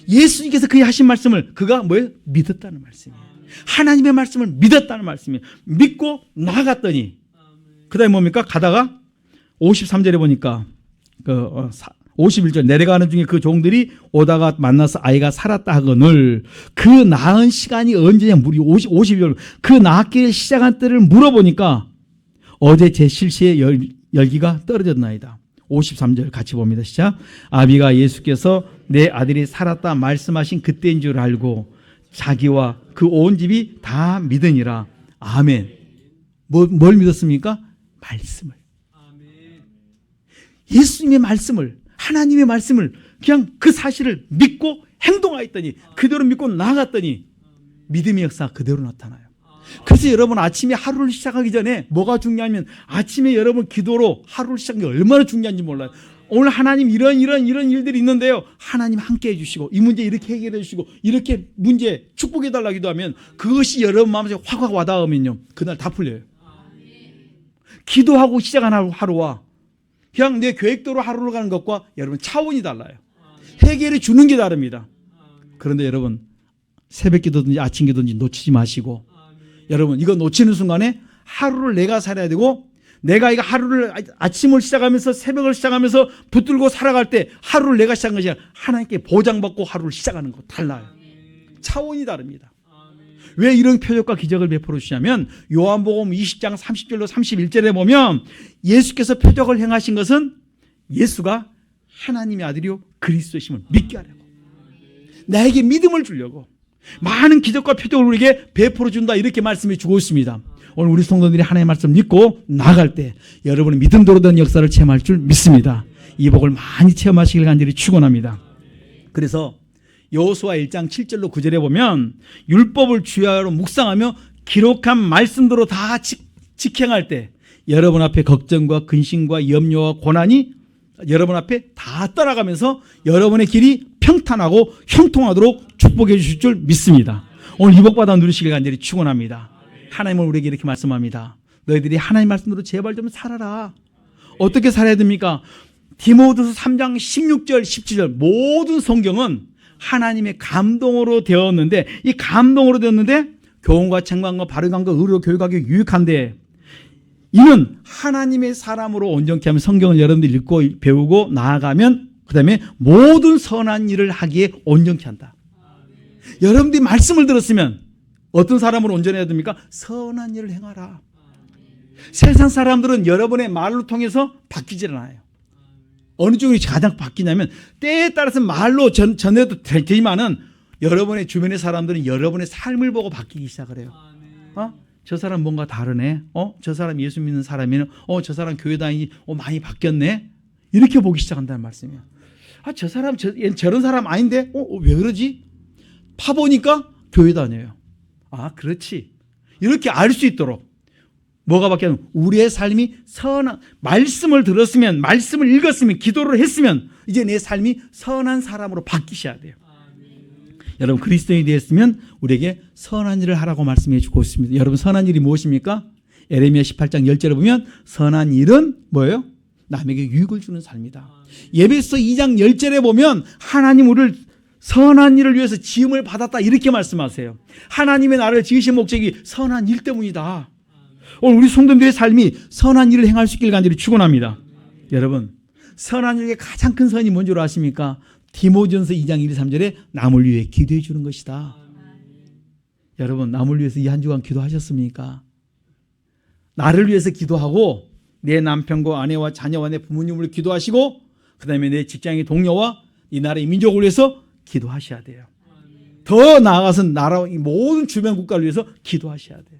예수님께서 그의 하신 말씀을 그가 믿었다는 말씀이에요. 하나님의 말씀을 믿었다는 말씀이에요. 믿고 나아갔더니 그 다음에 뭡니까? 가다가 53절에 보니까 51절 내려가는 중에 그 종들이 오다가 만나서 아이가 살았다 하거늘 그 나은 시간이 언제냐 52절 그 낳기를 시작한 때를 물어보니까 어제 제 실시의 열기가 떨어졌나이다. 53절 같이 봅니다. 시작. 아비가 예수께서 내 아들이 살았다 말씀하신 그때인 줄 알고 자기와 그 온 집이 다 믿으니라. 아멘. 뭘 믿었습니까? 말씀을. 예수님의 말씀을 하나님의 말씀을 그냥 그 사실을 믿고 행동하였더니 그대로 믿고 나아갔더니 믿음의 역사 그대로 나타나요. 그래서 여러분 아침에 하루를 시작하기 전에 뭐가 중요하면 아침에 여러분 기도로 하루를 시작하는 게 얼마나 중요한지 몰라요. 오늘 하나님 이런 일들이 있는데요. 하나님 함께 해주시고 이 문제 이렇게 해결해 주시고 이렇게 문제 축복해 달라고 기도하면 그것이 여러분 마음에 확 와닿으면요. 그날 다 풀려요. 기도하고 시작한 하루와 그냥 내 계획대로 하루를 가는 것과 여러분 차원이 달라요. 해결해 주는 게 다릅니다. 그런데 여러분 새벽 기도든지 아침 기도든지 놓치지 마시고 여러분 이거 놓치는 순간에 하루를 내가 살아야 되고 내가 이거 하루를 아침을 시작하면서 새벽을 시작하면서 붙들고 살아갈 때 하루를 내가 시작한 것이 아니라 하나님께 보장받고 하루를 시작하는 거 달라요. 차원이 다릅니다. 왜 이런 표적과 기적을 베풀어 주시냐면 요한복음 20장 30절로 31절에 보면 예수께서 표적을 행하신 것은 예수가 하나님의 아들이요 그리스도심을 믿게 하려고 나에게 믿음을 주려고 많은 기적과 표적을 우리에게 베풀어 준다 이렇게 말씀해 주고 있습니다. 오늘 우리 성도들이 하나님의 말씀 믿고 나갈 때 여러분의 믿음대로 된 역사를 체험할 줄 믿습니다. 이 복을 많이 체험하시길 간절히 축원합니다. 그래서 여호수아 1장 7절로 9절에 보면 율법을 주야로 묵상하며 기록한 말씀대로 다 직행할 때 여러분 앞에 걱정과 근심과 염려와 고난이 여러분 앞에 다 떠나가면서 여러분의 길이 평탄하고 형통하도록 축복해 주실 줄 믿습니다. 오늘 이 복받아 누리시길 간절히 축원합니다. 하나님은 우리에게 이렇게 말씀합니다. 너희들이 하나님 말씀대로 제발 좀 살아라. 어떻게 살아야 됩니까? 디모데후서 3장 16절 17절 모든 성경은 하나님의 감동으로 되었는데, 이 감동으로 되었는데 교훈과 책망과 바른 강과 의로 교육하기 유익한데, 이는 하나님의 사람으로 온전케 하면 성경을 여러분들이 읽고 배우고 나아가면 그 다음에 모든 선한 일을 하기에 온전케 한다. 여러분들이 말씀을 들었으면 어떤 사람으로 온전해야 됩니까? 선한 일을 행하라. 세상 사람들은 여러분의 말로 통해서 바뀌질 않아요. 어느 쪽이 가장 바뀌냐면 때에 따라서 말로 전해도 되지만은 여러분의 주변의 사람들은 여러분의 삶을 보고 바뀌기 시작을 해요. 저 사람 뭔가 다르네. 저 사람 예수 믿는 사람이네. 저 사람 교회 다니니 많이 바뀌었네. 이렇게 보기 시작한다는 말씀이에요. 저 사람 저런 사람 아닌데 왜 그러지? 파보니까 교회 다녀요. 그렇지. 이렇게 알 수 있도록 뭐가 바뀌냐면 우리의 삶이 선한 말씀을 들었으면, 말씀을 읽었으면, 기도를 했으면 이제 내 삶이 선한 사람으로 바뀌셔야 돼요. 여러분 그리스도인이 되었으면 우리에게 선한 일을 하라고 말씀해 주고 있습니다. 여러분 선한 일이 무엇입니까? 에레미야 18장 10절에 보면 선한 일은 뭐예요? 남에게 유익을 주는 삶이다. 에베소 2장 10절에 보면 하나님 우리를 선한 일을 위해서 지음을 받았다 이렇게 말씀하세요. 하나님의 나를 지으신 목적이 선한 일 때문이다. 오늘 우리 성도들의 삶이 선한 일을 행할 수 있길 간절히 축원합니다. 여러분 선한 일의 가장 큰 선이 뭔지 아십니까? 디모전서 2장 1, 3절에 남을 위해 기도해 주는 것이다. 여러분 남을 위해서 이 한 주간 기도하셨습니까? 나를 위해서 기도하고 내 남편과 아내와 자녀와 내 부모님을 기도하시고 그 다음에 내 직장의 동료와 이 나라의 민족을 위해서 기도하셔야 돼요. 더 나아가서 나라와 모든 주변 국가를 위해서 기도하셔야 돼요.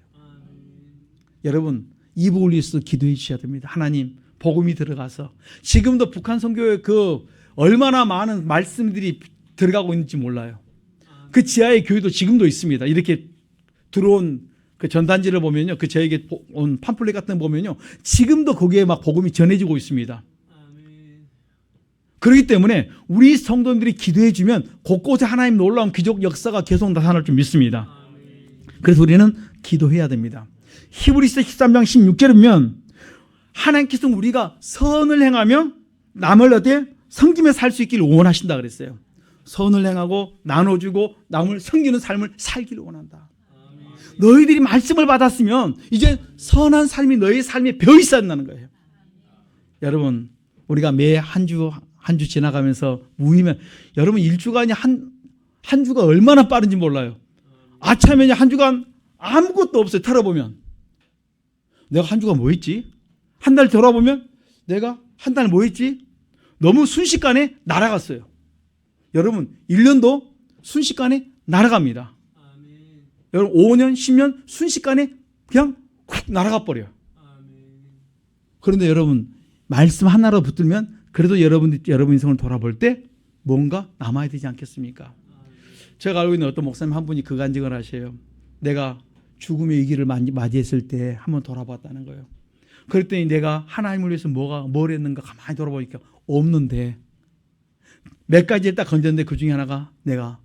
여러분 이북을 위해서 기도해 주셔야 됩니다. 하나님 복음이 들어가서 지금도 북한 선교회 얼마나 많은 말씀들이 들어가고 있는지 몰라요. 그 지하의 교회도 지금도 있습니다. 이렇게 들어온 그 전단지를 보면요, 저에게 온 팜플렛 같은 거 보면요, 지금도 거기에 막 복음이 전해지고 있습니다. 그렇기 때문에 우리 성도들이 기도해 주면 곳곳에 하나님 놀라운 기적 역사가 계속 나타날 줄 믿습니다. 그래서 우리는 기도해야 됩니다. 히브리서 13장 16절에 보면 하나님께서 우리가 선을 행하며 남을 어때 섬기며 살 수 있기를 원하신다 그랬어요. 선을 행하고 나눠주고 남을 섬기는 삶을 살기를 원한다. 너희들이 말씀을 받았으면 이제 선한 삶이 너희 삶에 배어 있어야 한다는 거예요. 여러분 우리가 매 한 주 지나가면서 무의면 여러분 일주간이 한 주가 얼마나 빠른지 몰라요. 아차면 한 주간 아무것도 없어요. 털어보면 내가 한 주간 뭐 했지? 한 달 돌아보면 내가 한 달 뭐 했지? 너무 순식간에 날아갔어요. 여러분 1년도 순식간에 날아갑니다. 여러분 5년 10년 순식간에 그냥 훅 날아가 버려요. 그런데 여러분 말씀 하나로 붙들면 그래도 여러분 인생을 돌아볼 때 뭔가 남아야 되지 않겠습니까? 제가 알고 있는 어떤 목사님 한 분이 그 간증을 하셔요. 내가 죽음의 위기를 맞이했을 때 한번 돌아봤다는 거예요. 그랬더니 내가 하나님을 위해서 뭘 했는가 가만히 돌아보니까 없는데 몇 가지 딱 건졌는데 그 중에 하나가 내가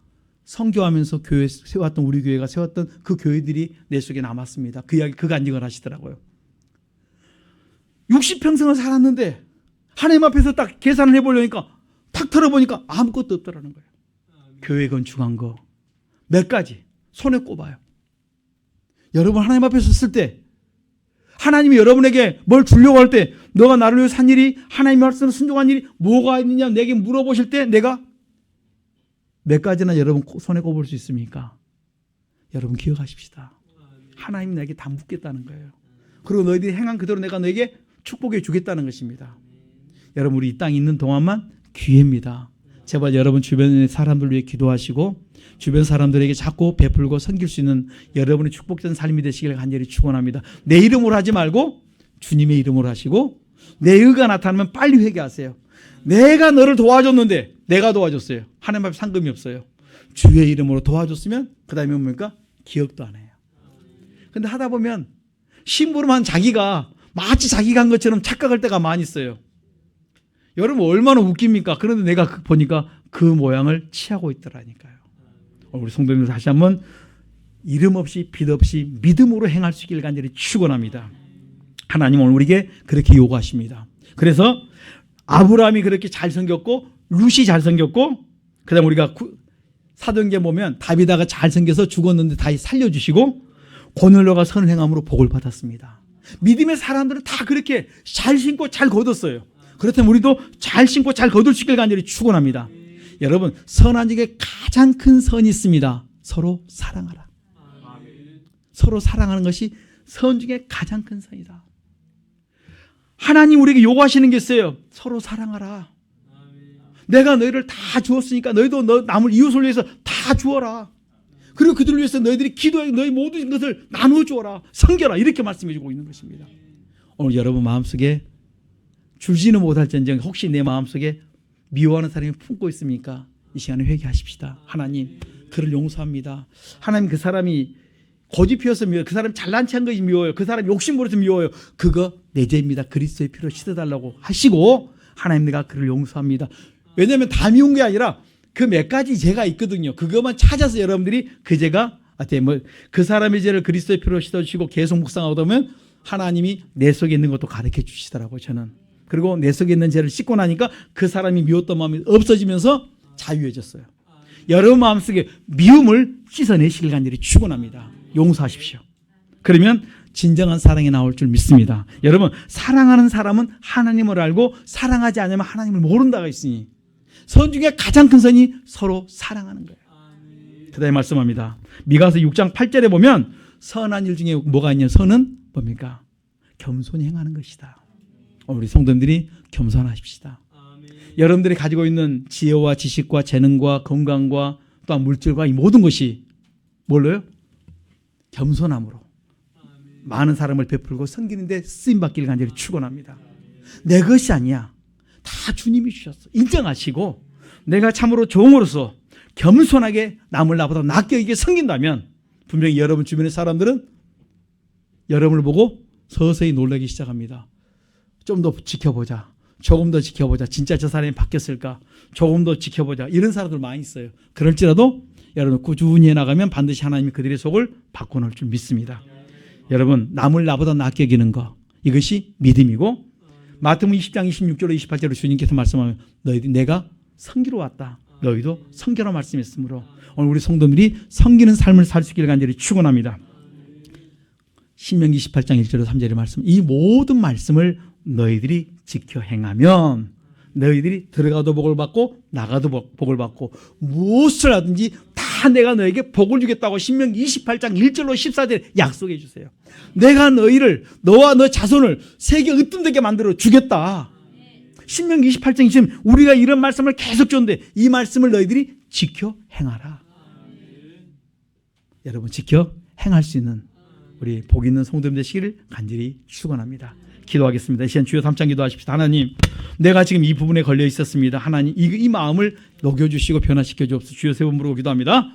선교하면서 교회 세웠던 우리 교회가 세웠던 그 교회들이 내 속에 남았습니다. 그 이야기 그 간증을 하시더라고요. 60평생을 살았는데 하나님 앞에서 딱 계산을 해보려니까 탁 털어보니까 아무것도 없더라는 거예요. 교회 건축한 거 몇 가지 손에 꼽아요. 여러분 하나님 앞에 섰을 때 하나님이 여러분에게 뭘 주려고 할 때 너가 나를 위해서 한 일이 하나님의 말씀을 순종한 일이 뭐가 있느냐 내게 물어보실 때 내가 몇 가지나 여러분 손에 꼽을 수 있습니까? 여러분 기억하십시다. 하나님 내게 다 묻겠다는 거예요. 그리고 너희들이 행한 그대로 내가 너에게 축복해 주겠다는 것입니다. 여러분 우리 이 땅에 있는 동안만 기회입니다. 제발 여러분 주변의 사람들 위해 기도하시고 주변 사람들에게 자꾸 베풀고 섬길 수 있는 여러분의 축복된 삶이 되시길 간절히 축원합니다. 내 이름으로 하지 말고 주님의 이름으로 하시고 내 의가 나타나면 빨리 회개하세요. 내가 너를 도와줬는데 내가 도와줬어요. 하나님 앞에 상금이 없어요. 주의 이름으로 도와줬으면 그 다음에 뭡니까? 기억도 안 해요. 근데 하다 보면 심부름한 자기가 마치 자기가 한 것처럼 착각할 때가 많이 있어요. 여러분 얼마나 웃깁니까? 그런데 내가 보니까 그 모양을 취하고 있더라니까요. 우리 성도님들 다시 한번 이름 없이 빛 없이 믿음으로 행할 수 있기를 간절히 축원합니다. 하나님은 우리에게 그렇게 요구하십니다. 그래서 아브라함이 그렇게 잘 섬겼고 룻이 잘 섬겼고 그다음 우리가 사도행전 보면 다비다가 잘생겨서 죽었는데 다시 살려주시고 고넬료가 선을 행함으로 복을 받았습니다. 믿음의 사람들은 다 그렇게 잘 신고 잘 거뒀어요. 그렇다면 우리도 잘 신고 잘 거둘 수 있길 간절히 축원합니다. 여러분, 선한 중에 가장 큰 선이 있습니다. 서로 사랑하라. 서로 사랑하는 것이 선 중에 가장 큰 선이다. 하나님 우리에게 요구하시는 게 있어요. 서로 사랑하라. 내가 너희를 다 주었으니까 너희도 너 남을 이웃을 위해서 다 주어라. 그리고 그들을 위해서 너희들이 기도해 너희 모든 것을 나누어 주어라. 섬겨라. 이렇게 말씀해 주고 있는 것입니다. 오늘 여러분 마음속에 줄지는 못할전정 혹시 내 마음속에 미워하는 사람이 품고 있습니까? 이 시간에 회개하십시다. 하나님 그를 용서합니다. 하나님 그 사람이 고집 피워서 미워요. 그 사람 잘난 체한 것이 미워요. 그 사람 욕심 부려서 미워요. 그거 내 죄입니다. 그리스도의 피로 씻어달라고 하시고 하나님 내가 그를 용서합니다. 왜냐하면 다 미운 게 아니라 그 몇 가지 죄가 있거든요. 그것만 찾아서 여러분들이 그 죄가 그 사람의 죄를 그리스도의 피로 씻어주시고 계속 묵상하다 보면 하나님이 내 속에 있는 것도 가르쳐 주시더라고요. 저는. 그리고 내 속에 있는 죄를 씻고 나니까 그 사람이 미웠던 마음이 없어지면서 자유해졌어요. 여러분 마음속에 미움을 씻어내시길 간절히 축원합니다. 용서하십시오. 그러면 진정한 사랑이 나올 줄 믿습니다. 여러분 사랑하는 사람은 하나님을 알고 사랑하지 않으면 하나님을 모른다가 있으니 선 중에 가장 큰 선이 서로 사랑하는 거예요. 그다음에 말씀합니다. 미가서 6장 8절에 보면 선한 일 중에 뭐가 있냐? 선은 뭡니까? 겸손히 행하는 것이다. 우리 성도님들이 겸손하십시다. 여러분들이 가지고 있는 지혜와 지식과 재능과 건강과 또한 물질과 이 모든 것이 뭘로요? 겸손함으로 많은 사람을 베풀고 섬기는데 쓰임받기를 간절히 축원합니다. 내 것이 아니야. 다 주님이 주셨어. 인정하시고 내가 참으로 종으로서 겸손하게 남을 나보다 낫게 이게 섬긴다면 분명히 여러분 주변의 사람들은 여러분을 보고 서서히 놀라기 시작합니다. 좀 더 지켜보자. 조금 더 지켜보자. 진짜 저 사람이 바뀌었을까? 조금 더 지켜보자. 이런 사람들 많이 있어요. 그럴지라도 여러분 꾸준히 해나가면 반드시 하나님이 그들의 속을 바꿔놓을 줄 믿습니다. 여러분 남을 나보다 낫게 여기는 거 이것이 믿음이고 마태복음 20장 26절로 28절로 주님께서 말씀하면 너희들이 내가 섬기러 왔다. 너희도 섬기라 말씀했으므로 오늘 우리 성도들이 섬기는 삶을 살 수 있기를 간절히 축원합니다. 신명기 28장 1절로 3절의 말씀 이 모든 말씀을 너희들이 지켜 행하면 너희들이 들어가도 복을 받고 나가도 복을 받고 무엇을 하든지 다 내가 너에게 복을 주겠다고 신명기 28장 1절로 14절에 약속해 주세요. 내가 너희를 너와 너 자손을 세계 으뜸되게 만들어 주겠다. 신명기 28장 20절 우리가 이런 말씀을 계속 줬는데 이 말씀을 너희들이 지켜 행하라. 여러분 지켜 행할 수 있는 우리 복 있는 성도님 되시기를 간절히 축원합니다. 기도하겠습니다. 이 시간 주여 3장 기도하십시다. 하나님 내가 지금 이 부분에 걸려 있었습니다. 하나님 이 마음을 녹여주시고 변화시켜 주옵소서. 주여 세 번 부르고 기도합니다.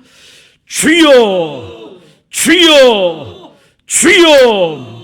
주여 주여 주여